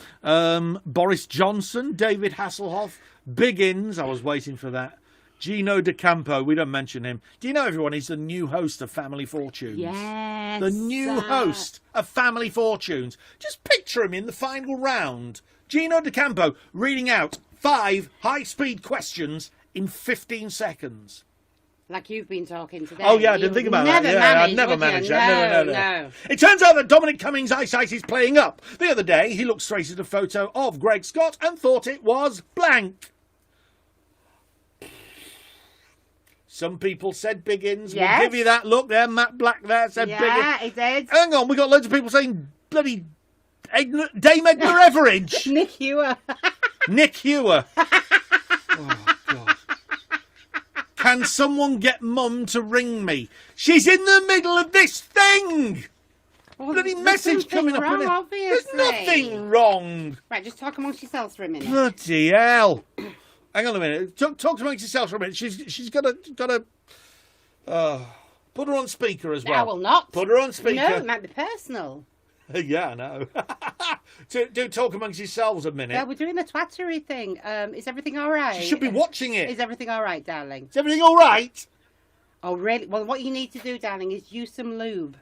Boris Johnson, David Hasselhoff, Biggins, I was waiting for that. Gino DeCampo, we don't mention him. Do you know, everyone, he's the new host of Family Fortunes? Yes. The new host of Family Fortunes. Just picture him in the final round. Gino DeCampo reading out 5 high-speed questions in 15 seconds. Like you've been talking today. Oh, yeah, I didn't think about that. Yeah, I'd never manage that. No. It turns out that Dominic Cummings' eyesight is playing up. The other day, he looked straight at a photo of Greg Scott and thought it was blank. Some people said Biggins. Yes. We'll give you that look there. Matt Black there said Biggins. Yeah, he did. Hang on, we got loads of people saying bloody Dame Edna Everidge. Nick Hewer. Nick Hewer. Oh, God. Can someone get Mum to ring me? She's in the middle of this thing. Well, Bloody there's message something coming up. wrong, There's obviously. nothing wrong. Right, just talk amongst yourselves for a minute. Bloody hell. Hang on a minute. Talk amongst yourselves for a minute. She's got to put her on speaker as well. I will not. Put her on speaker. No, it might be personal. Yeah, I know. Do talk amongst yourselves a minute. Yeah, we're doing the Twattery thing. Is everything all right? She should be watching it. Is everything all right, darling? Is everything all right? Oh, really? Well, what you need to do, darling, is use some lube.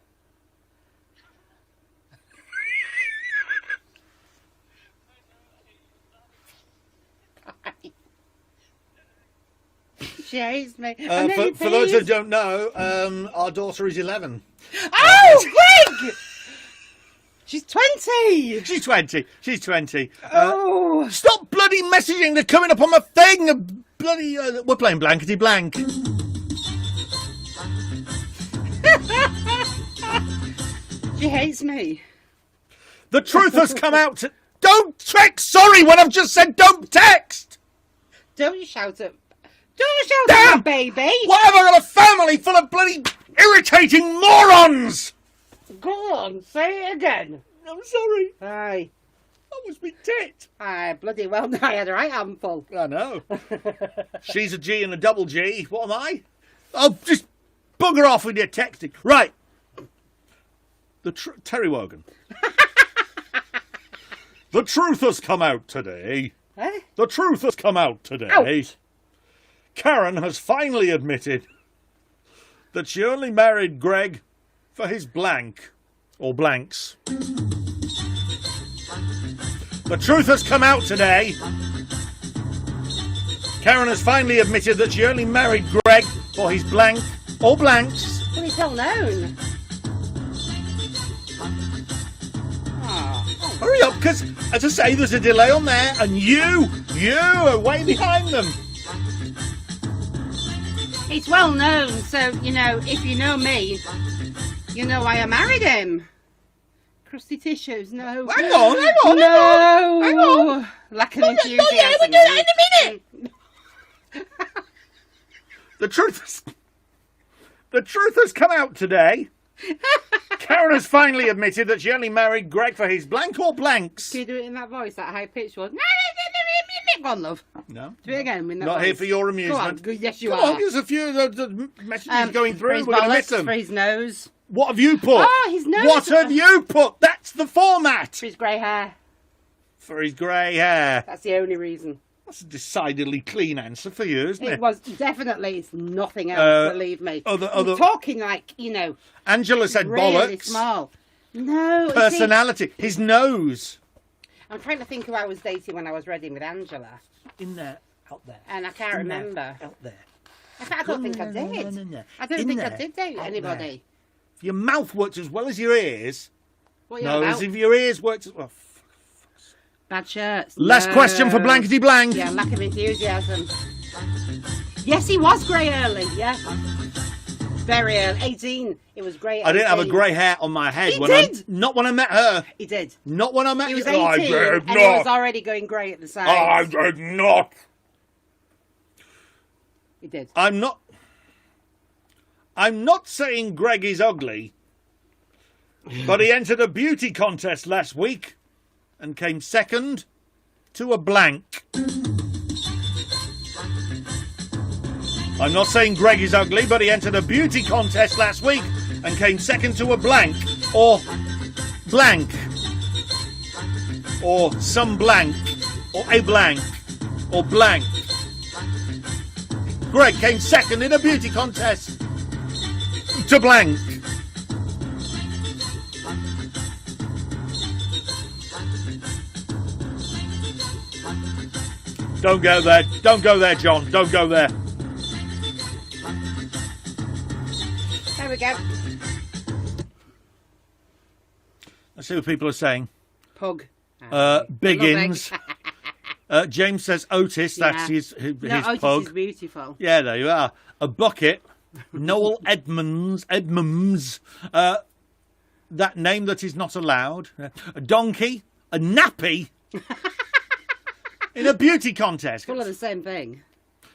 She hates me. For those who don't know, our daughter is 11. Oh, Greg! She's 20! She's 20. She's 20. Oh! Stop bloody messaging. They're coming up on my thing. Bloody, we're playing blankety blank. She hates me. The truth has come out. Don't text. Sorry, when I've just said don't text. Don't shout at... Don't shout at my baby! Why have I got a family full of bloody irritating morons? Go on, say it again. I'm sorry. Aye. That was me tit. Aye, bloody well, I had a right handful. I know. She's a G and a double G. What am I? Oh, just bugger off with your texting. Right. Terry Wogan. The truth has come out today. Eh? The truth has come out today. Out. Karen has finally admitted that she only married Greg for his blank, or blanks. The truth has come out today. Karen has finally admitted that she only married Greg for his blank, or blanks. Well, it's well known. Oh. Hurry up, because, as I say, there's a delay on there, and you are way behind them. It's well known, so, you know, if you know me, you know why I married him. Crusty tissues, no. Hang on. No. Lack of enthusiasm. Yeah, we'll do that in a minute. The truth has come out today. Karen has finally admitted that she only married Greg for his blank or blanks. Can you do it in that voice, that high pitched one? Go on, love. No. Do it again. In that Not voice. here for your amusement. Go on. Yes, you Come are. on, there's a few of the messages going For through. his We're going to miss bollocks, them. for his nose. What have you put? Oh, his nose. What have you put? That's the format. For his grey hair. For his grey hair. That's the only reason. That's a decidedly clean answer for you, isn't it? It was definitely, it's nothing else, believe me. Other- I'm talking like, you know, Angela said really bollocks. small. No. you see, Personality. His nose. I'm trying to think who I was dating when I was reading with Angela. In there. Out there. And I can't In there, remember. Out there. In fact, I don't think I did. No. I don't In think I there. did date Out anybody. If your mouth worked as well as your ears. What are you No, on as about? if your ears worked as well. Bad shirts. Last No. question for Blankety Blank. Yeah, lack of enthusiasm. Yes, he was grey early. Yeah. Very early. 18. It was grey. I didn't have a grey hair on my head. He when did. Not when I met her. He did. Not when I met He was you. 18 I did and not. he was already going grey at the I sides. did not. He did. I'm not saying Greg is ugly, but he entered a beauty contest last week and came second to a blank. I'm not saying Greg is ugly, but he entered a beauty contest last week and came second to a blank, or blank, or some blank, or a blank, or blank. Greg came second in a beauty contest to blank. Don't go there. Don't go there, John. Don't go there. There we go. Let's see what people are saying. Pug. Biggins. James says Otis. That's Yeah. his No, Otis pug. is beautiful. Yeah, there you are. A bucket. Noel Edmonds. That name that is not allowed. A donkey. A nappy. In a beauty contest. Full of the same thing.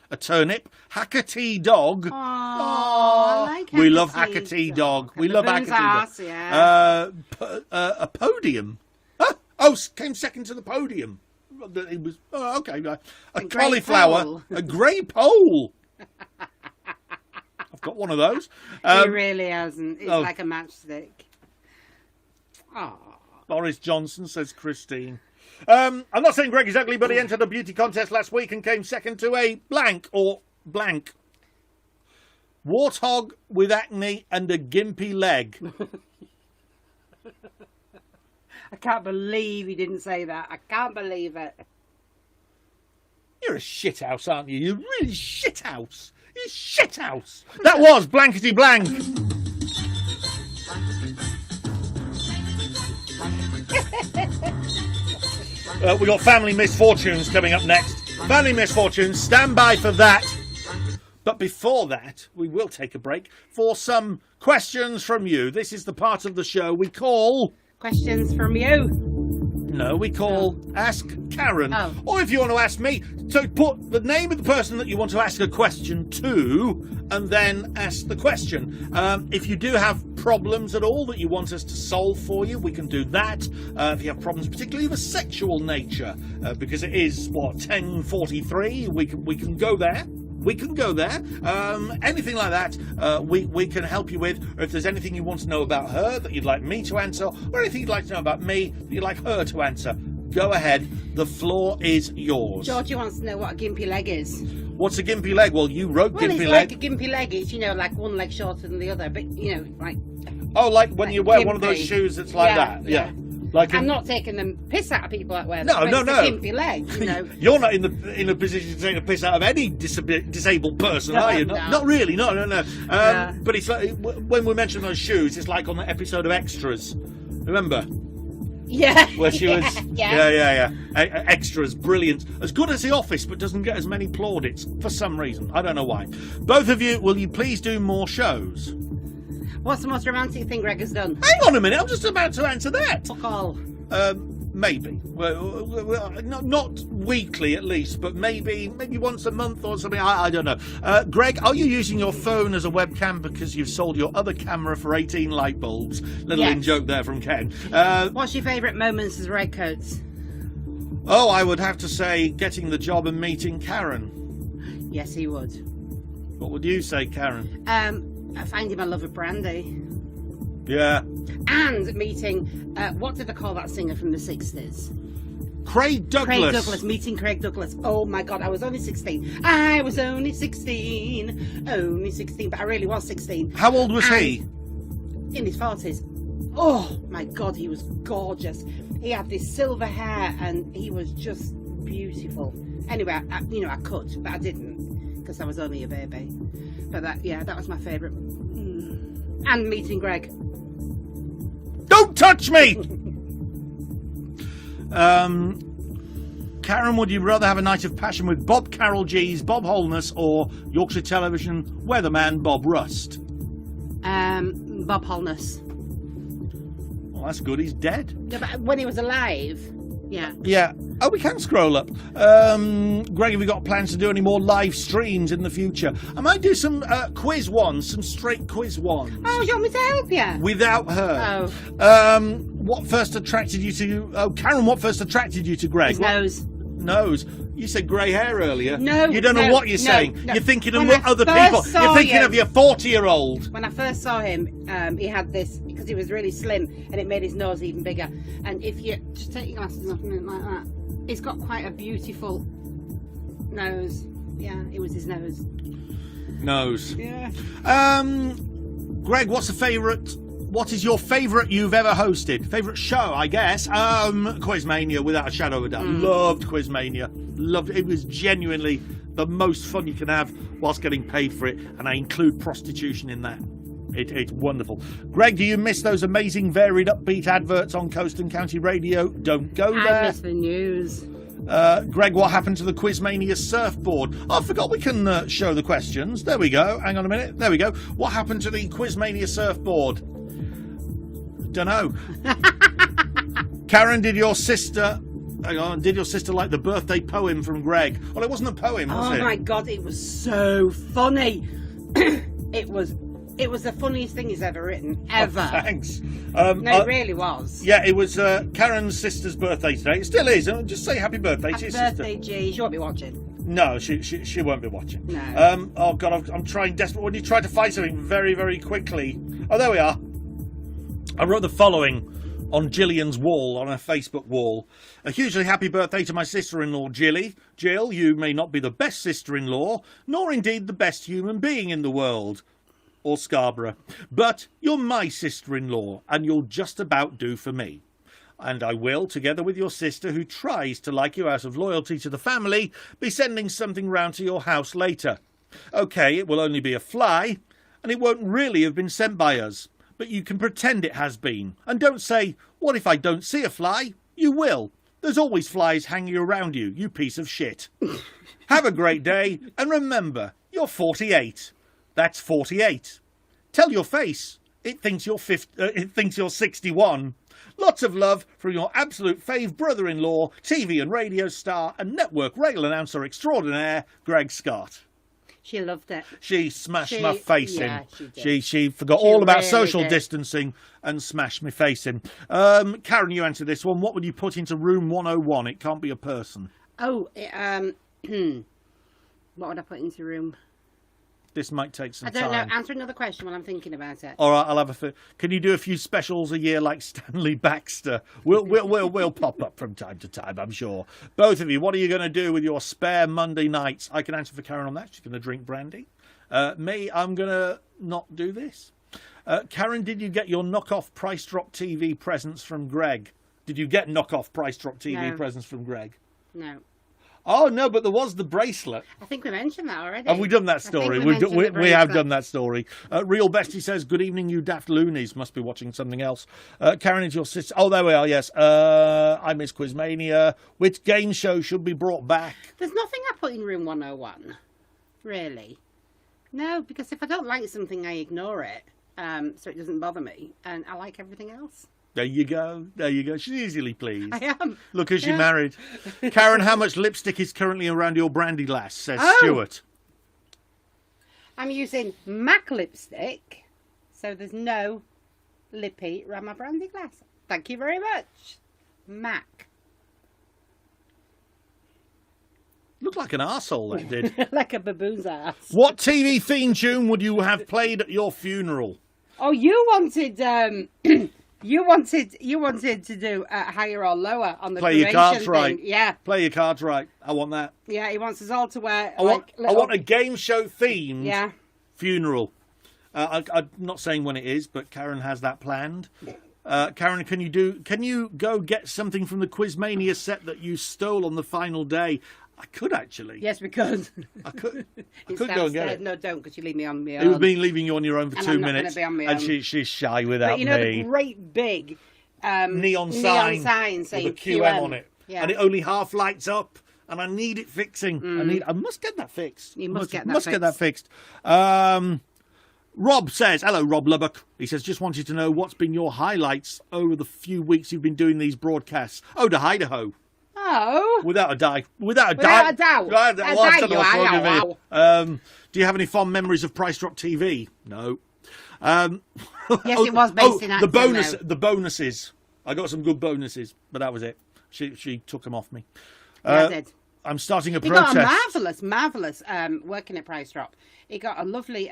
A turnip. Hackatee dog. Oh, I like We love Hackatee Hackatee dog. We And love the Hackatee Boone's dog. Arse, yeah. A podium. Oh, came second to the podium. It was okay. A grey cauliflower, pole. a grey pole. I've got one of those. He really hasn't. It's oh. like a matchstick. Oh. Boris Johnson, says Christine. I'm not saying Greg is ugly, but he entered a beauty contest last week and came second to a blank or blank. Warthog with acne and a gimpy leg. I can't believe he didn't say that. I can't believe it. You're a shithouse, aren't you? You're really shithouse. You're shithouse. That was Blankety Blank. We got Family Misfortunes coming up next. Family Misfortunes, stand by for that. But before that, we will take a break for some questions from you. This is the part of the show we call... Questions from you. No, we call Ask Karen. Oh. Or if you want to ask me, so put the name of the person that you want to ask a question to and then ask the question. If you do have problems at all that you want us to solve for you, we can do that. If you have problems particularly of a sexual nature, because it is, 10:43, we can go there. We can go there. Anything like that, we can help you with. Or if there's anything you want to know about her that you'd like me to answer, or anything you'd like to know about me that you'd like her to answer, go ahead. The floor is yours. Georgie wants to know what a gimpy leg is. What's a gimpy leg? Well, you wrote Well, gimpy it's leg. like a gimpy leg. It's, like one leg shorter than the other. But, like... Oh, like when like you wear one of those gimpy. shoes that's like Yeah, that. yeah. Like I'm not taking the piss out of people that wear No, that. no, It's a no. gimpy leg, You're not in a position to take a piss out of any disabled person, No, are you? no. Not really. No. Yeah. But it's like when we mention those shoes, it's like on the episode of Extras. Remember? Yeah. Where she was, Yeah. Extras, brilliant. As good as The Office, but doesn't get as many plaudits for some reason. I don't know why. Both of you, will you please do more shows? What's the most romantic thing Greg has done? Hang on a minute, I'm just about to answer that. Fuck all. Maybe. Well, not weekly at least, but maybe once a month or something. I don't know. Greg, are you using your phone as a webcam because you've sold your other camera for 18 light bulbs? Little Yes. in joke there from Ken. What's your favourite moments as redcoats? Oh, I would have to say getting the job and meeting Karen. Yes, he would. What would you say, Karen? Finding my love of brandy. Yeah. And meeting, what did they call that singer from the 60s? Craig Douglas. Craig Douglas, meeting Craig Douglas. Oh my God, I was only 16. I was only 16. Only 16, but I really was 16. How old was he? In his 40s. Oh my God, he was gorgeous. He had this silver hair and he was just beautiful. Anyway, I could, but I didn't. because I was only a baby. But that was my favourite. And meeting Greg. Don't touch me! Karen, would you rather have a night of passion with Bob Carroll G's Bob Holness or Yorkshire Television weatherman Bob Rust? Bob Holness. Well, that's good. He's dead. Yeah, but when he was alive, yeah. Yeah. Oh, we can scroll up. Greg, have you got plans to do any more live streams in the future? I might do some quiz ones, some straight quiz ones. Oh, you want me to help you? Without her. Oh. What first attracted you to... Oh, Karen, what first attracted you to Greg? His nose. Nose. You said grey hair earlier. No. You don't know what you're saying. No. You're thinking of When I other first people. saw You're thinking him- of your 40-year-old. When I first saw him, he had this, because he was really slim, and it made his nose even bigger. And if you just take your glasses off and like that, he's got quite a beautiful nose. Yeah, it was his nose. Nose. Yeah. Greg, what is your favourite you've ever hosted? Favourite show, I guess. Quizmania, without a shadow of a doubt. Loved Quizmania. Loved it. It was genuinely the most fun you can have whilst getting paid for it, and I include prostitution in that. It's wonderful. Greg, do you miss those amazing, varied, upbeat adverts on Coast and County Radio? Don't go there. I miss the news. Greg, what happened to the Quizmania surfboard? Oh, I forgot we can show the questions. There we go. Hang on a minute. There we go. What happened to the Quizmania surfboard? Dunno. Karen, did your sister like the birthday poem from Greg? Well, it wasn't a poem, was it? Oh my God, it was so funny. It was the funniest thing he's ever written, ever. Oh, thanks. No, it really was. Yeah, it was Karen's sister's birthday today. It still is. Just say happy birthday to your Birthday, sister. G. She won't be watching. No, she won't be watching. No. Oh God, I'm trying desperately. When you try to find something very, very quickly. Oh, there we are. I wrote the following on Gillian's wall, on her Facebook wall. A hugely happy birthday to my sister-in-law, Jill. Jill, you may not be the best sister-in-law, nor indeed the best human being in the world, or Scarborough, but you're my sister-in-law, and you'll just about do for me. And I will, together with your sister, who tries to like you out of loyalty to the family, be sending something round to your house later. OK, it will only be a fly, and it won't really have been sent by us. But you can pretend it has been. And don't say, what if I don't see a fly? You will. There's always flies hanging around you, you piece of shit. Have a great day, and remember, you're 48. That's 48. Tell your face. It thinks you're 61. Lots of love from your absolute fave brother-in-law, TV and radio star, and network rail announcer extraordinaire, Greg Scott. She loved it. She smashed my face in. She did. She forgot all about social distancing and smashed my face in. Karen, you answer this one. What would you put into room 101? It can't be a person. Oh, what would I put into room? This might take some I time. don't know. Answer another question while I'm thinking about it. All right, I'll have Can you do a few specials a year like Stanley Baxter? We'll pop up from time to time, I'm sure. Both of you, what are you going to do with your spare Monday nights? I can answer for Karen on that. She's going to drink brandy. Me, I'm going to not do this. Karen, did you get your knockoff Price Drop TV presents from Greg? Did you get knockoff Price Drop TV presents from Greg? No. Oh, no, but there was the bracelet. I think we mentioned that already. Have we done that story? We have done that story. Real Bestie says, good evening, you daft loonies. Must be watching something else. Karen is your sister. Oh, there we are, yes. I miss Quizmania. Which game show should be brought back? There's nothing I put in room 101, really. No, because if I don't like something, I ignore it, so it doesn't bother me. And I like everything else. There you go. There you go. She's easily pleased. I am. Look, as you're married. Karen, how much lipstick is currently around your brandy glass, says Stuart. I'm using MAC lipstick, so there's no lippy around my brandy glass. Thank you very much. MAC. Looked like an arsehole, that did. Like a baboon's ass. What TV theme tune would you have played at your funeral? Oh, you wanted... You wanted to do higher or lower on the Play your cards thing. right. Yeah. Play your cards right. I want that. Yeah, he wants us all to wear. I want a game show themed funeral. I'm not saying when it is, but Karen has that planned. Karen, can you go get something from the Quizmania set that you stole on the final day? I could actually. Yes, because I could. I it's could go and get downstairs. it. No, don't, because you leave me on my It would own. be leaving you on your own for And 2 I'm not gonna minutes, be on my and own. she's shy without But you know me. the great big Neon sign sign saying with a QM on it, Yeah. and it only half lights up, and I need it fixing. I must get that fixed. You must get that Get that fixed. Rob says, hello, Rob Lubbock. He says, just wanted to know what's been your highlights over the few weeks you've been doing these broadcasts. Oh, to Idaho. Oh. Without a doubt. Without a doubt. Do you have any fond memories of Price Drop TV? No. Yes, it was based in Acton, the bonuses. I got some good bonuses, but that was it. She took them off me. Yeah, I did. I'm starting a He protest. got a marvellous working at Price Drop. He got a lovely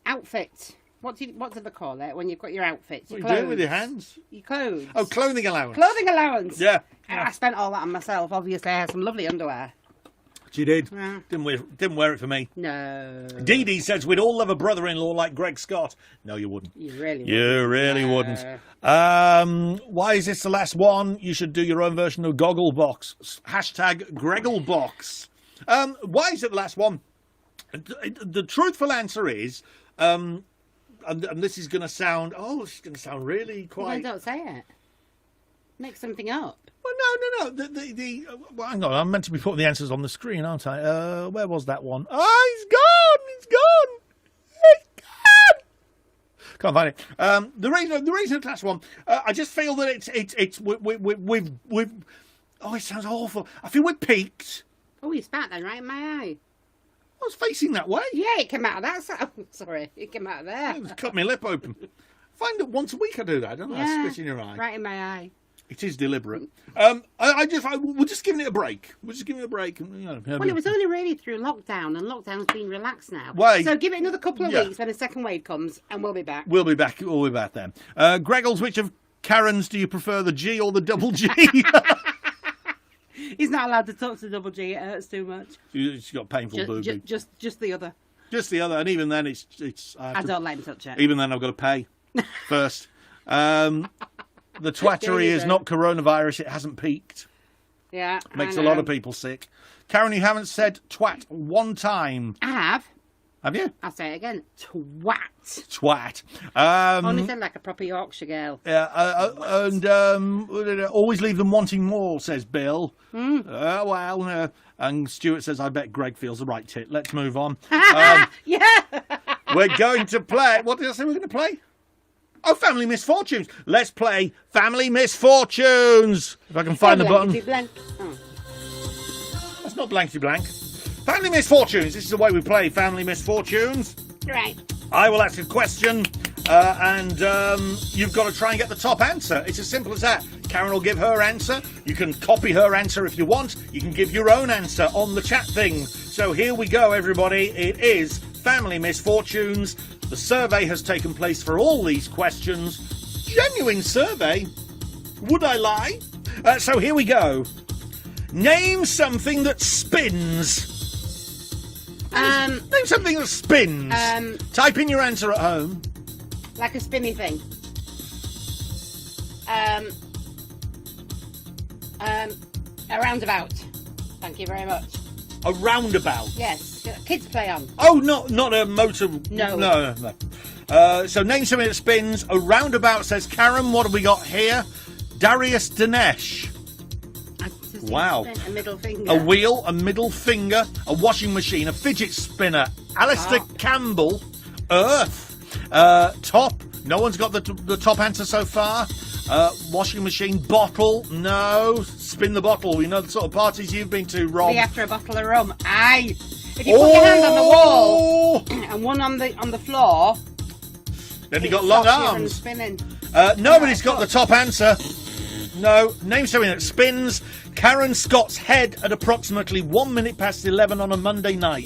outfit. What do they call it when you've got your outfits? What are you doing with your hands? Your clothes. Oh, clothing allowance. Clothing allowance. Yeah. I spent all that on myself. Obviously, I had some lovely underwear. She did. Yeah. Didn't wear it for me. No. Dee Dee says we'd all love a brother-in-law like Greg Scott. No, you wouldn't. You really You really wouldn't. Why is this the last one? You should do your own version of Gogglebox. Hashtag Gregglebox. Why is it the last one? The truthful answer is, and this is going to sound, really quite... Well, don't say it. Make something up. Well, no. Well, hang on, I'm meant to be putting the answers on the screen, aren't I? Where was that one? Oh, it's gone! Can't find it. The reason it's the last one, I just feel that we've. Oh, it sounds awful. I feel we've peaked. Oh, you spat then right in my eye. I was facing that way. Yeah, it came out of that side. Sorry, it came out of there. It cut my lip open. Find that once a week I do that, don't I? Yeah, Spit in your eye. right in my eye. It is deliberate. We're just giving it a break. We're just giving it a break. Well, it was only really through lockdown, and lockdown's been relaxed now. Wait. So give it another couple of weeks when the second wave comes, and we'll be back. We'll be back then. Greggles, which of Karens do you prefer, the G or the double G? He's not allowed to talk to double G. It hurts too much. She's got painful boobie. Just the other. Just the other, and even then, it's. I don't let him touch it. Even then, I've got to pay first. The Twattery is not coronavirus. It hasn't peaked. Yeah, Makes a lot of people sick. Karen, you haven't said twat one time. I have. Have you? I'll say it again. Twat. Twat. Only said like a proper Yorkshire girl. And always leave them wanting more, says Bill. And Stuart says, I bet Greg feels the right tit. Let's move on. Yeah. We're going to play. What did I say we're going to play? Oh, Family Misfortunes. Let's play Family Misfortunes. If I can find the button. Oh. That's not blankety blank. Family Misfortunes. This is the way we play Family Misfortunes. Right. I will ask a question, and you've got to try and get the top answer. It's as simple as that. Karen will give her answer. You can copy her answer if you want. You can give your own answer on the chat thing. So here we go, everybody. It is Family Misfortunes. The survey has taken place for all these questions. Genuine survey. Would I lie? So here we go. Name something that spins. Name something that spins. Type in your answer at home. Like a spinny thing. A roundabout. Thank you very much. A roundabout. Yes. Kids play on. Oh, not a motor. No. No. So name something that spins. A roundabout, says Karen. What have we got here? Darius Dinesh. Wow. A middle finger. A wheel, a middle finger, a washing machine, a fidget spinner. Alistair Campbell. Earth. Top. No one's got the top answer so far. Washing machine. Bottle. No. Spin the bottle. We know the sort of parties you've been to, Rob. Be after a bottle of rum. Aye. If you put your hand on the wall and one on the floor, then you got long arms. Spinning. Nobody's got the top answer. No. Name something that spins. Karen Scott's head at approximately 1 minute past 11 on a Monday night.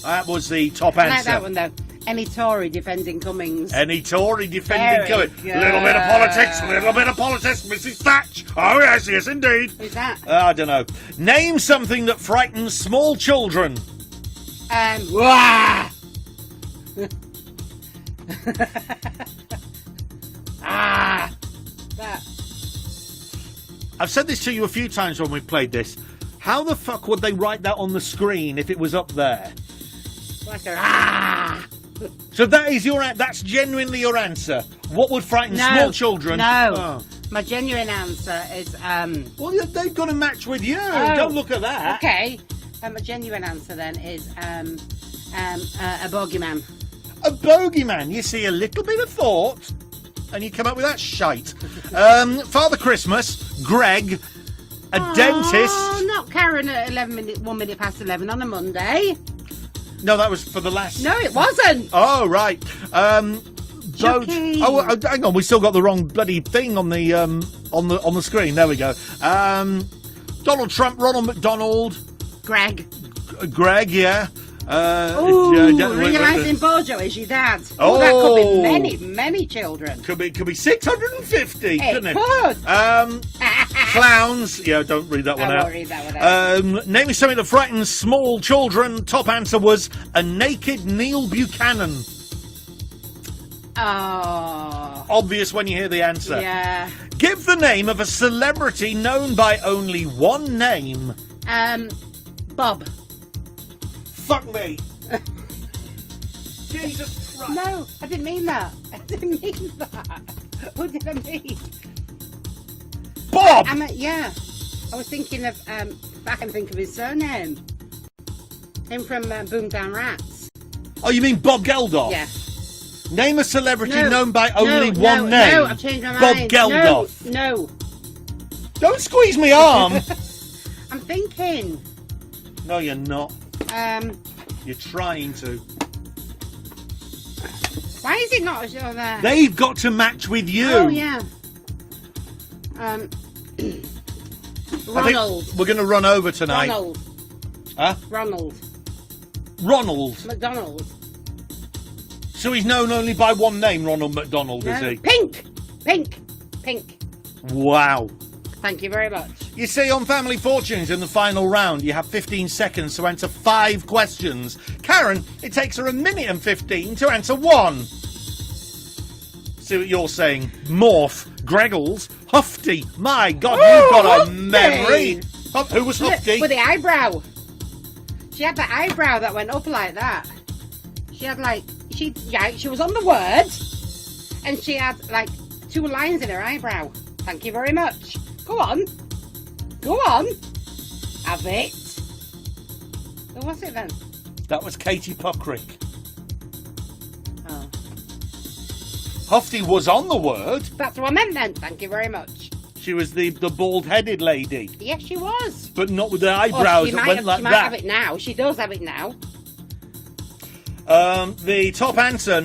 That was the top answer. I like that one though. Any Tory defending Cummings. Any Tory defending Cummings. Little bit of politics, Mrs. Thatch. Oh yes, indeed. Who's that? I don't know. Name something that frightens small children. Wah! That. I've said this to you a few times when we've played this. How the fuck would they write that on the screen if it was up there? Like a So that's genuinely your answer. What would frighten small children? No. Oh. My genuine answer is Well, they've got a match with you. Oh. Don't look at that. okay. My genuine answer then is a bogeyman. A bogeyman. You see a little bit of thought, and you come up with that shite. Father Christmas, Greg, a dentist. Oh, not Karen at 1 minute past 11 on a Monday. No, that was for the last. No, it wasn't. Oh right. Joking. Hang on. We still got the wrong bloody thing on the screen. There we go. Donald Trump, Ronald McDonald, Greg. Greg. Yeah. Realising Bojo is your dad. Oh, that could be many children. Could be 650, couldn't it? Could. Clowns. Yeah, don't read that one I out. won't read that one out. Name me something that frightens small children. Top answer was a naked Neil Buchanan. Oh. Obvious when you hear the answer. Yeah. Give the name of a celebrity known by only one name. Bob. Fuck me. Jesus Christ. No, I didn't mean that. I didn't mean that. What did I mean? Bob! Yeah. I was thinking of, I can think of his surname. Him from Boom Down Rats. Oh, you mean Bob Geldof? Yeah. Name a celebrity No. known by only No, one name. No, I've changed my Bob mind. Geldof. No. Don't squeeze me arm. I'm thinking. No, you're not. Um, You're trying to. why is it not show there? They've got to match with you. Oh, yeah. I Ronald. think we're going to run over tonight. Ronald. Huh? Ronald. McDonald. So he's known only by one name, Ronald McDonald, is he? Pink. Wow. Thank you very much. You see, on Family Fortunes in the final round, you have 15 seconds to answer 5 questions. Karen, it takes her 1 minute and 15 to answer 1. See what you're saying. Morph, Greggles, Hufty. My God, you've got a memory. Who was Hufty? With the eyebrow. She had the eyebrow that went up like that. She had she was on the word, and she had 2 lines in her eyebrow. Thank you very much. Go on. Have it. Who was it then? That was Katie Puckrick. Oh. Hufty was on the word. That's what I meant then. Thank you very much. She was the bald-headed lady. Yes, she was. But not with the eyebrows she that might went have, like she might that. have it now. She does have it now. The top answer,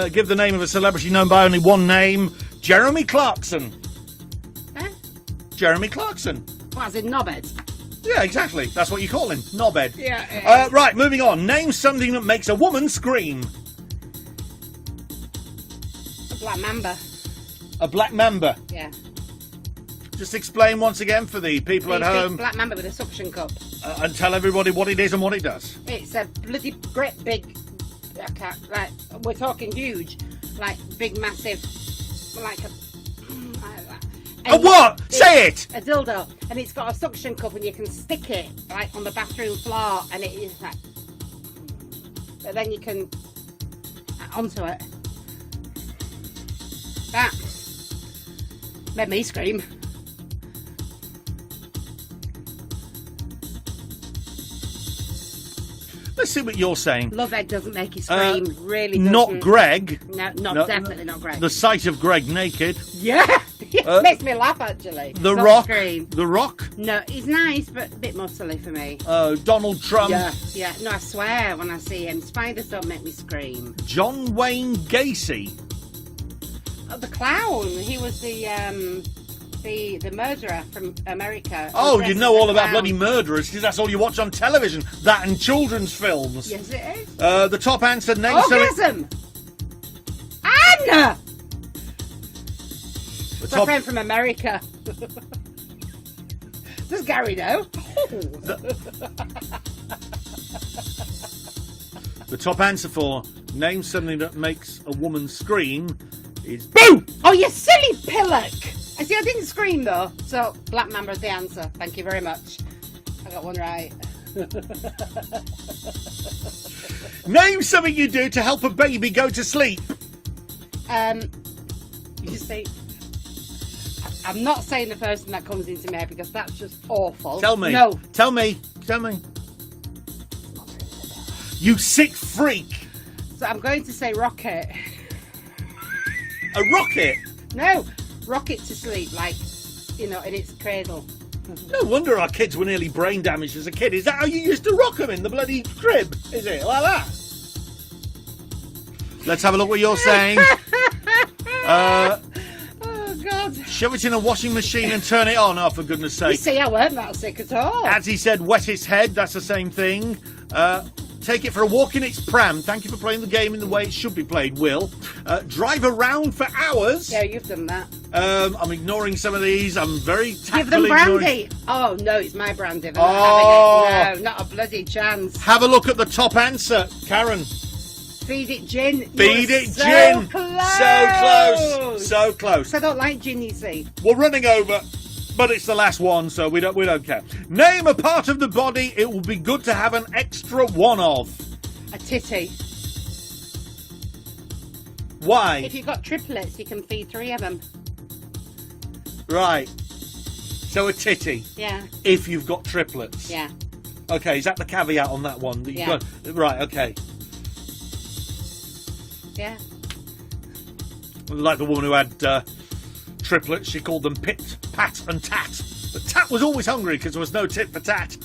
give the name of a celebrity known by only one name. Jeremy Clarkson. Huh? Jeremy Clarkson. What, as in knobhead? Yeah, exactly. That's what you call him. Knobhead. Yeah. Right, moving on. Name something that makes a woman scream. A black mamba. A black mamba. Yeah. Just explain once again for the people at home Black mamba with a suction cup. and tell everybody what it is and what it does. It's a bloody great big, we're talking huge, big massive, like a... A what? Say it! A dildo, and it's got a suction cup, and you can stick it on the bathroom floor, and it is but then you can onto it. That made me scream. Let's see what you're saying. Love Egg doesn't make you scream. Really doesn't. Not Greg. No, definitely not Greg. The sight of Greg naked. Yeah, it makes me laugh actually. The Not Rock. Scream. The Rock. No, he's nice, but a bit muscly for me. Donald Trump. Yeah. No, I swear when I see him, spiders don't make me scream. John Wayne Gacy. Oh, the clown. He was the murderer from America. Oh, you know all about Clown. bloody murderers because that's all you watch on television. That and children's films. Yes, it is. The top answer. Name Orgasm. Anna. The My top, friend from America. Does Gary know? the top answer for name something that makes a woman scream is boom. Oh, you silly pillock! As See, I didn't scream though. So Black Mamba is the answer. Thank you very much. I got one right. Name something you do to help a baby go to sleep. You just say. I'm not saying the first thing that comes into my head because that's just awful. Tell me. No. Tell me. You sick freak. So I'm going to say rocket. A rocket? No, rocket to sleep, like, in its cradle. No wonder our kids were nearly brain damaged as a kid. Is that how you used to rock them in the bloody crib? Is it like that? Let's have a look what you're saying. Oh, God. Shove it in a washing machine and turn it on. Oh, for goodness You sake. see, I weren't that sick at all. As he said, wet its head. That's the same thing. Take it for a walk in its pram. Thank you for playing the game in the way it should be played, Will. Drive around for hours. Yeah, you've done that. I'm ignoring some of these. I'm very tactfully Give them brandy. ignoring. Oh, no, it's my brandy. They're not having it. No, not a bloody chance. Have a look at the top answer, Karen. Feed it gin. Feed You're it so gin. Close. So close. So close. I don't like gin, you see. We're running over, but it's the last one, so we don't care. Name a part of the body it will be good to have an extra one of. A titty. Why? If you've got triplets, you can feed 3 of them. Right. So a titty. Yeah. If you've got triplets. Yeah. Okay, is that the caveat on that one? That you've Yeah. got? Right, okay. Yeah. Like the woman who had triplets, she called them Pit, Pat and Tat. But Tat was always hungry because there was no tit for tat.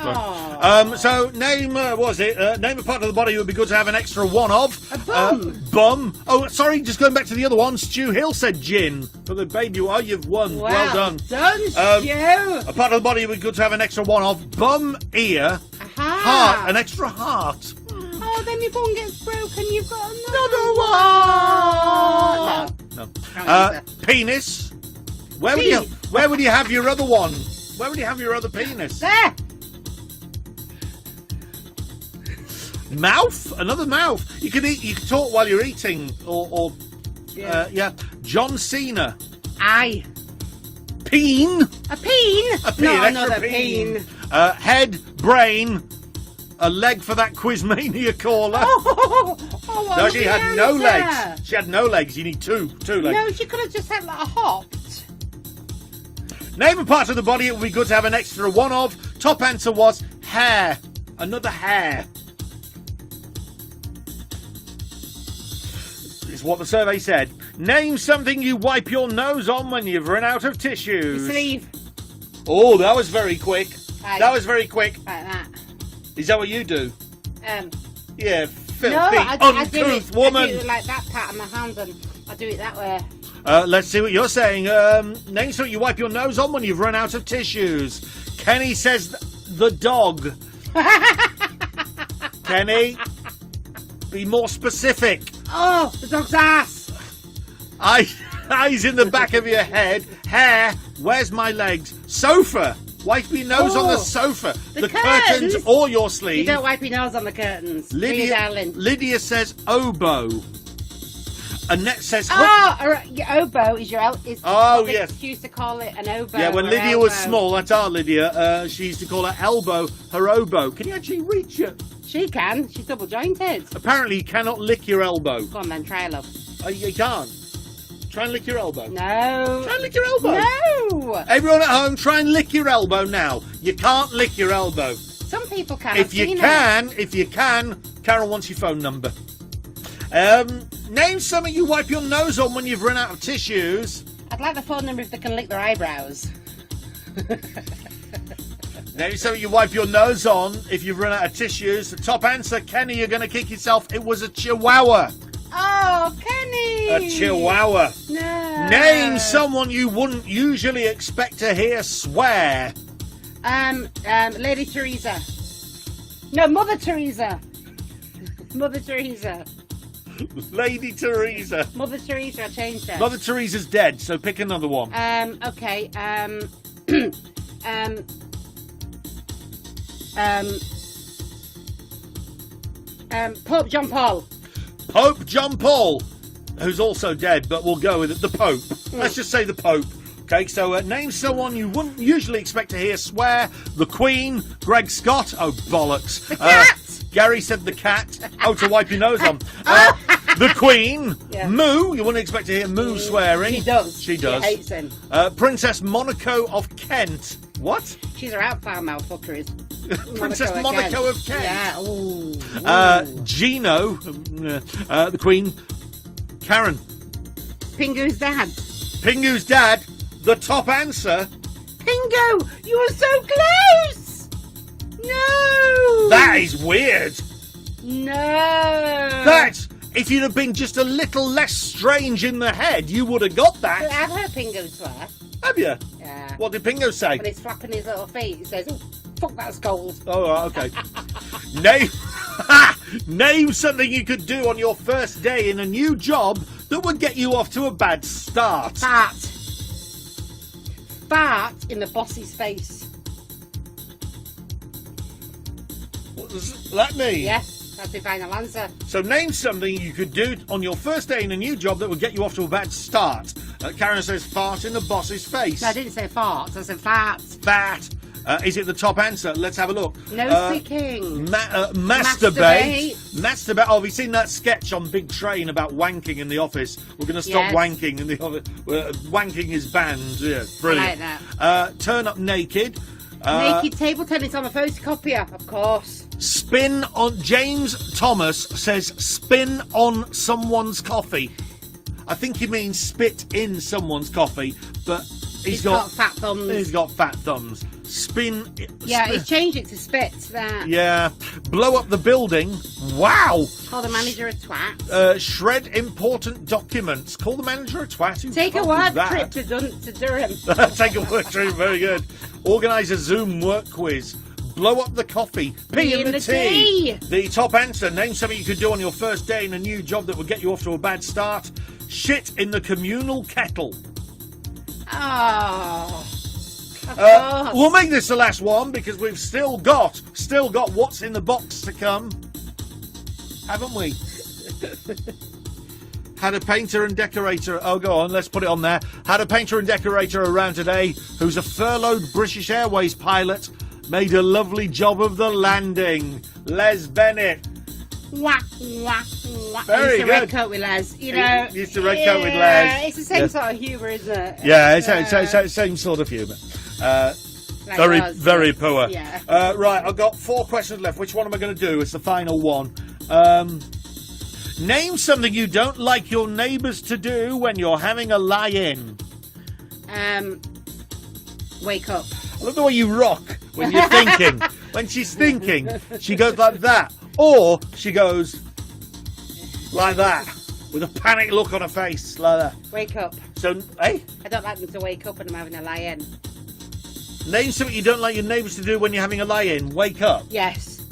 Oh. So name, name a part of the body it would be good to have an extra one of. A bum. Bum. Oh, sorry, just going back to the other one. Stu Hill said gin. For the baby, you've won. Well done. Done, Stu. A part of the body it would be good to have an extra one of. Bum, ear, Aha. heart, an extra heart. Oh, then your bone gets broken. You've got another one. No. Can't use it. Penis. Where would you have your other one? Where would you have your other penis? There. Mouth. Another mouth. You can eat. You can talk while you're eating. Or yeah. John Cena. Aye. Peen. A peen? A peen. No, Extra another peen. Head. Brain. A leg for that Quizmania caller. What No, was she the had no answer? legs. She had no legs. You need two legs. No, she could have just had like a hopped. Name a part of the body it would be good to have an extra one of. Top answer was hair. Another hair. Is what the survey said. Name something you wipe your nose on when you've run out of tissues. Your sleeve. Oh, that was very quick. Right. That was very quick. Like that. Is that what you do? Yeah, filthy, No, I do uncouth it. woman. I do it like that part of my hand and I do it that way. Let's see what you're saying. Name something you wipe your nose on when you've run out of tissues. Kenny says the dog. Kenny, be more specific. Oh, the dog's ass. Eyes in the back of your head. Hair. Where's my legs? Sofa. Wipe your nose on the sofa. The curtains or your sleeve. You don't wipe your nose on the curtains. Lydia, darling. Lydia says oboe. Annette says... Oboe is your... yes. She used to call it an oboe. Yeah, when or Lydia elbow. was small, that's our Lydia, she used to call her elbow her oboe. Can you actually reach it? She can. She's double jointed. Apparently you cannot lick your elbow. Go on then, try love. You can't. Try and lick your elbow. No. Try and lick your elbow. No. Everyone at home, try and lick your elbow now. You can't lick your elbow. Some people can. If you can, Carol wants your phone number. Name something you wipe your nose on when you've run out of tissues. I'd like the phone number if they can lick their eyebrows. Name something you wipe your nose on if you've run out of tissues. The top answer, Kenny, you're going to kick yourself. It was a chihuahua. Oh, Kenny! A chihuahua. No. Name someone you wouldn't usually expect to hear swear. Lady Teresa. No, Mother Teresa. Mother Teresa. Lady Teresa. Mother Teresa, I changed her. Mother Teresa's dead, so pick another one. Okay, Pope John Paul. Pope John Paul, who's also dead, but we'll go with it. The Pope. Let's just say the Pope. Okay, so name someone you wouldn't usually expect to hear swear. The Queen, Greg Scott. Oh, bollocks. The cat. Gary said the cat. Oh, to wipe your nose on. The Queen. Yeah. Moo. You wouldn't expect to hear Moo swearing. She does. She does. She hates him. Princess Monaco of Kent. What? She's her outfoul mouthfuckeries. Princess Monaco of Kent. Yeah. Ooh. Gino. The Queen. Karen. Pingu's dad. Pingu's dad. The top answer. Pingu, you were so close. No. That is weird. No. That's... If you'd have been just a little less strange in the head, you would have got that. I've heard Pingu swear. Have you? Yeah. What did Pingo say? When he's flapping his little feet, he says, "Oh, fuck, that's gold." Oh, right, okay. Name something you could do on your first day in a new job that would get you off to a bad start. Fart. Fart in the boss's face. What does that mean? Yes, that's the final answer. So name something you could do on your first day in a new job that would get you off to a bad start. Karen says fart in the boss's face. No, I didn't say fart, I said fart. Fat. Is it the top answer? Let's have a look. No sticking. Masturbate. Masturbate. Oh, have you seen that sketch on Big Train about wanking in the office? We're going to stop Yes. wanking in the office. Wanking is banned. Yeah, brilliant. I like that. Turn up naked. Naked table tennis on a photocopier, of course. Spin on. James Thomas says spin on someone's coffee. I think he means spit in someone's coffee, but he's got fat thumbs. He's got fat thumbs. Spin. Yeah, he's changed it to spit. That. Yeah. Blow up the building. Wow. Call the manager a twat. Shred important documents. Call the manager a twat. Who Take a fuck work is that? trip to Durham. Take a work trip. Very good. Organise a Zoom work quiz. Blow up the coffee. Pee in the tea. The top answer. Name something you could do on your first day in a new job that would get you off to a bad start. Shit in the communal kettle. Oh. Of course. We'll make this the last one because we've still got what's in the box to come, haven't we? Had a painter and decorator. Oh, go on, let's put it on there. Had a painter and decorator around today who's a furloughed British Airways pilot. Made a lovely job of the landing. Les Bennett. Wah, wah, wah. Very Used to good. red coat with Les, you know. Used to red coat with Les. It's the same Yeah. sort of humour, isn't it? Yeah, it's same sort of humour. Like Very, us, very poor. Yeah. Right, I've got 4 questions left. Which one am I going to do? It's the final one. Name something you don't like your neighbours to do when you're having a lie-in. Wake up. I love the way you rock when you're thinking. When she's thinking, she goes like that. Or she goes like that, with a panic look on her face, like that. Wake up. So, hey, I don't like them to wake up when I'm having a lie-in. name something you don't like your neighbours to do when you're having a lie-in. Wake up. Yes.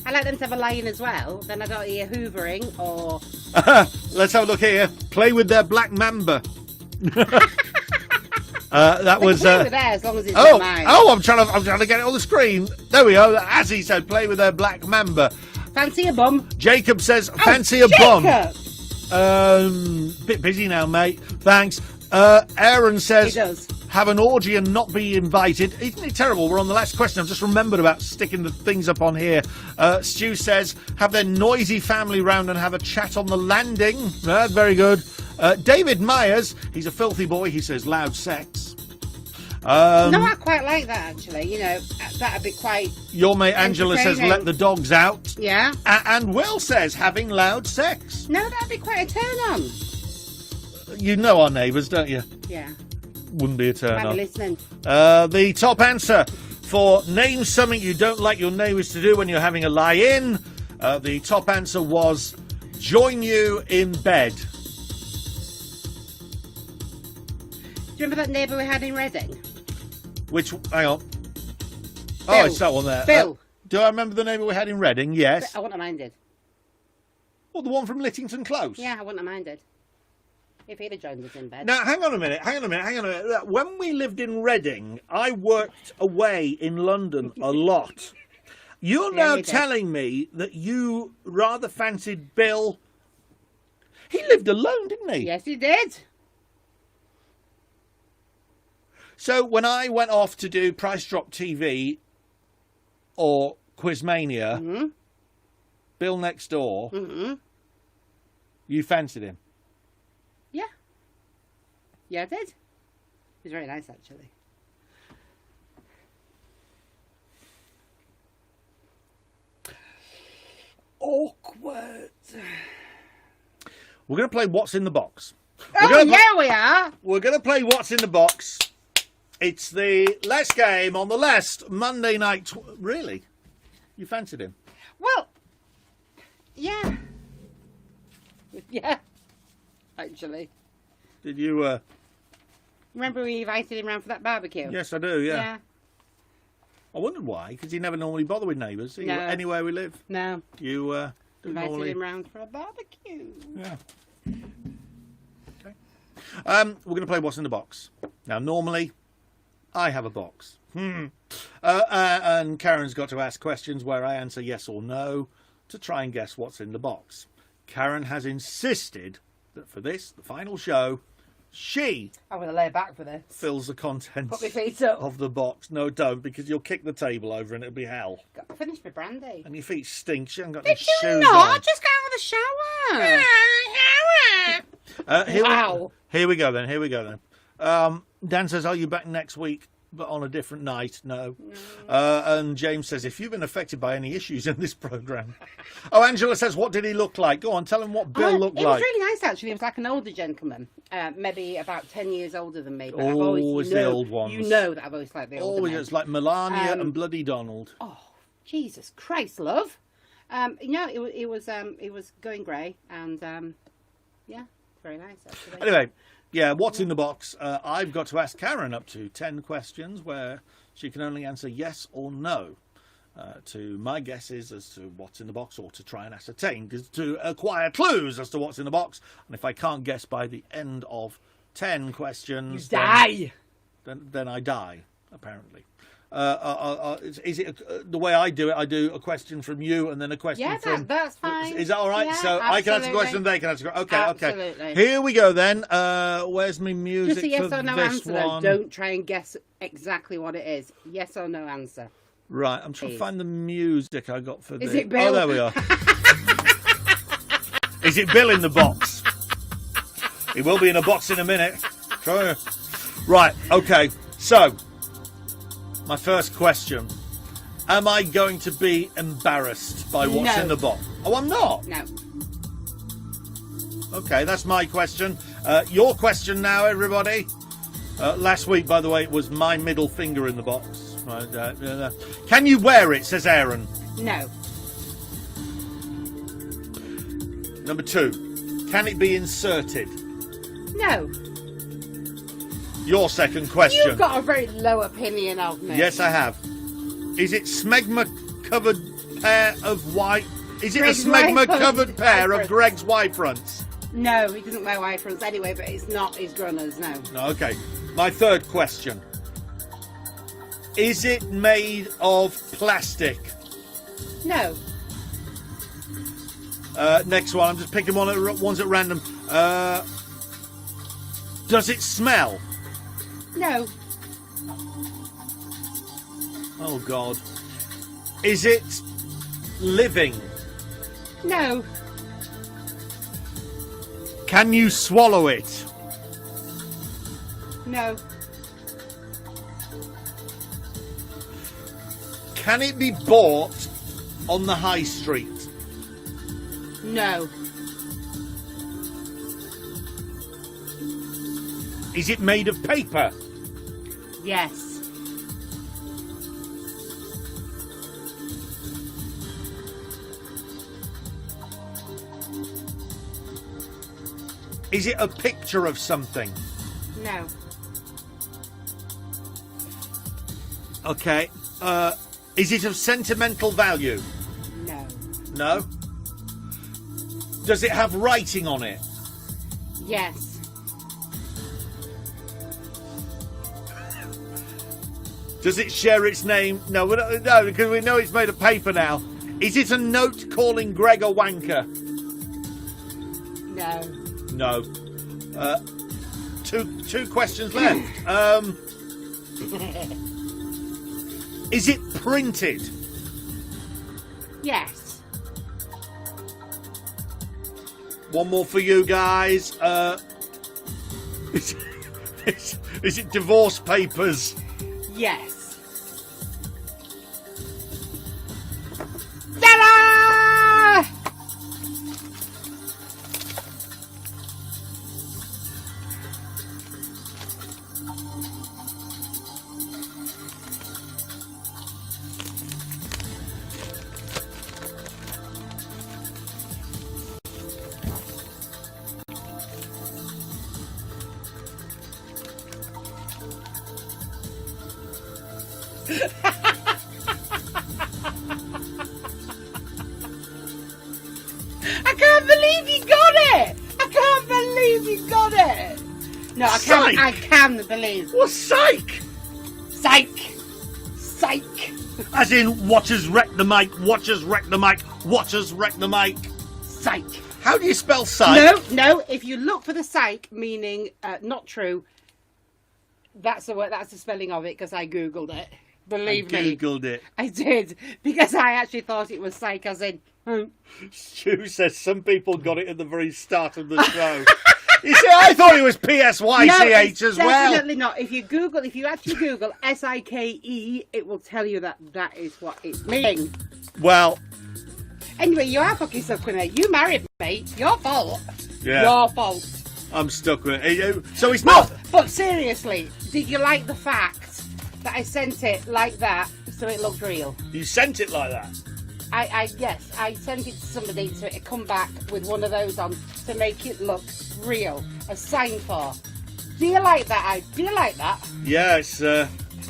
I like them to have a lie-in as well. Then I don't hear hoovering or... Let's have a look here. Play with their black mamba. That was. Play with there as long as it's not mine. I'm trying to get it on the screen. There we go. As he said, play with their black mamba. Fancy a bum? Jacob says, fancy a bum. Jacob! Bit busy now, mate. Thanks. Aaron He says, does. have an orgy and not be invited. Isn't it terrible? We're on the last question. I've just remembered about sticking the things up on here. Stu says, have their noisy family round and have a chat on the landing. That's very good. David Myers, he's a filthy boy. He says, loud sex. No, I quite like that, actually. You know, that'd be quite... Your mate Angela says, entertaining. let the dogs out. Yeah? And Will says, having loud sex. No, that'd be quite a turn-on. You know our neighbours, don't you? Yeah. Wouldn't be a turn Might on. be listening. The top answer for name something you don't like your neighbours to do when you're having a lie-in. The top answer was join you in bed. Do you remember that neighbour we had in Reading? Which, hang on. Oh, Bill. it's that one there. Bill. Do I remember the neighbour we had in Reading? Yes. I wouldn't have minded. What, the one from Littington Close? Yeah, I wouldn't have minded. If he'd have joined us in bed. Now, hang on a minute. When we lived in Reading, I worked away in London a lot. You're Yeah, now you did. telling me that you rather fancied Bill. He lived alone, didn't he? Yes, he did. So when I went off to do Price Drop TV or Quizmania, Bill Next Door, you fancied him? Yeah. Yeah, I did. He's very nice, actually. Awkward. We're going to play What's in the Box. We are. We're going to play What's in the Box. It's the last game on the last Monday night. Really? You fancied him? Well, yeah. Yeah, actually. Did you... Remember we invited him round for that barbecue? Yes, I do, yeah. I wondered why, because he never normally bother with neighbours. No. Anywhere we live. No. You Invited normally... him round for a barbecue. Yeah. Okay. We're going to play What's in the Box. Now, normally, I have a box. And Karen's got to ask questions where I answer yes or no to try and guess what's in the box. Karen has insisted that for this, the final show, she I'm going to lay back for this. fills the contents Put my feet up. of the box. No, don't, because you'll kick the table over and it'll be hell. Got to finish my brandy. And your feet stink. She hasn't got Did any you shoes not? on. Just got out of the shower. Wow. Here we go then. Dan says, are you back next week, but on a different night? No. And James says, if you've been affected by any issues in this programme. Oh, Angela says, what did he look like? Go on, tell him what Bill looked It like. was really nice, actually. He was like an older gentleman, maybe about 10 years older than me. But Always the old ones. You know that I've always liked the older Always, men. it's like Melania and Bloody Donald. Oh, Jesus Christ, love. It was going grey, and yeah, very nice, actually. Anyway, yeah, what's in the box? I've got to ask Karen up to 10 questions where she can only answer yes or no to my guesses as to what's in the box, or to try and ascertain, to acquire clues as to what's in the box. And if I can't guess by the end of 10 questions, You die. Then I die, apparently. Is it the way I do it? I do a question from you and then a question from... that's fine. Is that all right? Yeah, so I can answer the question, they can answer the question. Okay, Absolutely. okay. Here we go then. Where's my music Just a yes for or no this answer, one? though. Don't try and guess exactly what it is. Yes or no answer. Right, I'm trying to Please. find the music I got for this. Is it Bill? Oh, there we are. Is it Bill in the box? He will be in a box in a minute. Try. Right, okay. So, my first question. Am I going to be embarrassed by what's No. in the box? Oh, I'm not? No. Okay, that's my question. Your question now, everybody. Last week, by the way, it was my middle finger in the box. Right, can you wear it, says Aaron. No. Number 2, can it be inserted? No. Your second question. You've got a very low opinion of me. Yes, I have. Is it smegma-covered pair of white... Is it Greg's a smegma-covered white pair of fronts. Greg's white fronts? No, he doesn't wear white fronts anyway, but it's not his grunners, no. No, okay. My third question. Is it made of plastic? No. Next one. I'm just picking ones at random. Does it smell? No. Oh, God. Is it living? No. Can you swallow it? No. Can it be bought on the high street? No. Is it made of paper? Yes. Is it a picture of something? No. Okay. Is it of sentimental value? No. No. Does it have writing on it? Yes. Does it share its name? No, no, because we know it's made of paper now. Is it a note calling Greg a wanker? No. No. Two questions left. Is it printed? Yes. One more for you guys. Is it divorce papers? Yes. Ta-da! I can't believe you got it! I can't believe you got it! No, I Psych! can't. I can believe. What's psych? Psych! Psych! As in, watchers wreck the mic, watchers wreck the mic, watchers wreck the mic. Psych! How do you spell psych? No. If you look for the psych, meaning not true, that's the word. That's the spelling of it because I googled it. Believe me, Googled it. I did because I actually thought it was psych. As in, Stu says some people got it at the very start of the show. You see, I thought it was PSYCH as well. Definitely not. If you actually Google SIKE, it will tell you that is what it's meaning. Well, anyway, you are fucking stuck with me. You married me. Your fault. yeah, Your fault. I'm stuck with it. So it's not. But seriously, did you like the fact that I sent it like that so it looked real? You sent it like that. Yes, I sent it to somebody so it come back with one of those on to make it look real. A sign for. Do you like that? Do you like that? Yes, I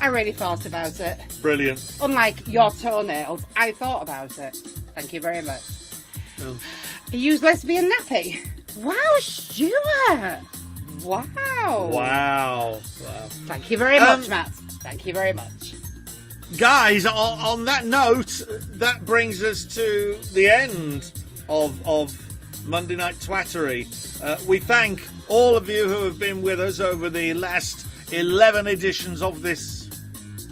really thought about it. brilliant. Unlike your toenails, I thought about it. Thank you very much. Oh. You use lesbian nappy. Wow, Stuart. Wow. Wow. Thank you very much, Matt. Thank you very much. Guys, on that note, that brings us to the end of Monday Night Twattery. We thank all of you who have been with us over the last 11 editions of this.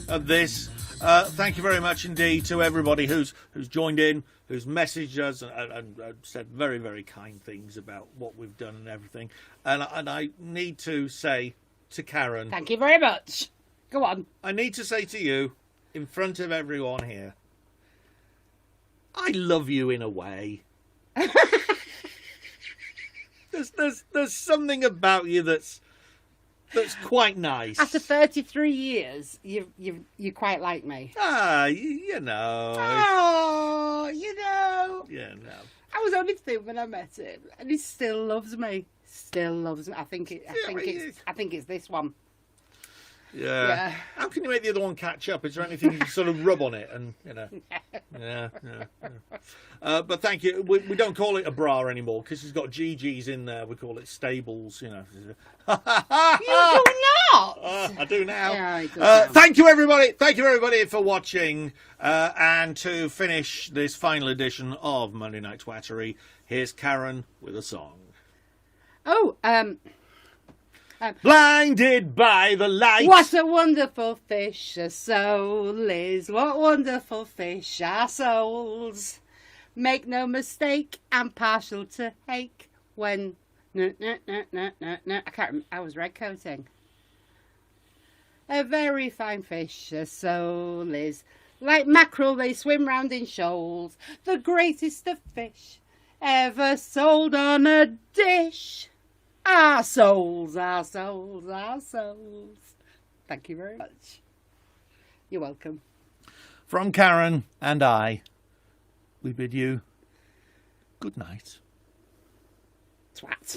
Thank you very much indeed to everybody who's joined in, who's messaged us and said very, very kind things about what we've done and everything. And I need to say to Karen... Thank you very much. Go on. I need to say to you, in front of everyone here, I love you in a way. There's something about you that's quite nice. After 33 years, you quite like me. You know. Oh, you know. Yeah, no. I was only 2 when I met him, and he still loves me. Still loves me. I think it's this one. Yeah. How can you make the other one catch up? Is there anything you can sort of rub on it and, you know? Yeah. But thank you. We don't call it a bra anymore because it's got GGs in there. We call it stables, you know. You do not. I do now. Yeah, he does now. Thank you, everybody. Thank you, everybody, for watching. And to finish this final edition of Monday Night Twattery, here's Karen with a song. Oh, Blinded by the light. what a wonderful fish a soul is. What wonderful fish our souls. Make no mistake, I'm partial to hake when... No. I can't remember. I was red coating. A very fine fish a soul is. Like mackerel, they swim round in shoals. The greatest of fish ever sold on a dish. Our souls, our souls, our souls. Thank you very much. You're welcome. From Karen and I, we bid you good night. Twat.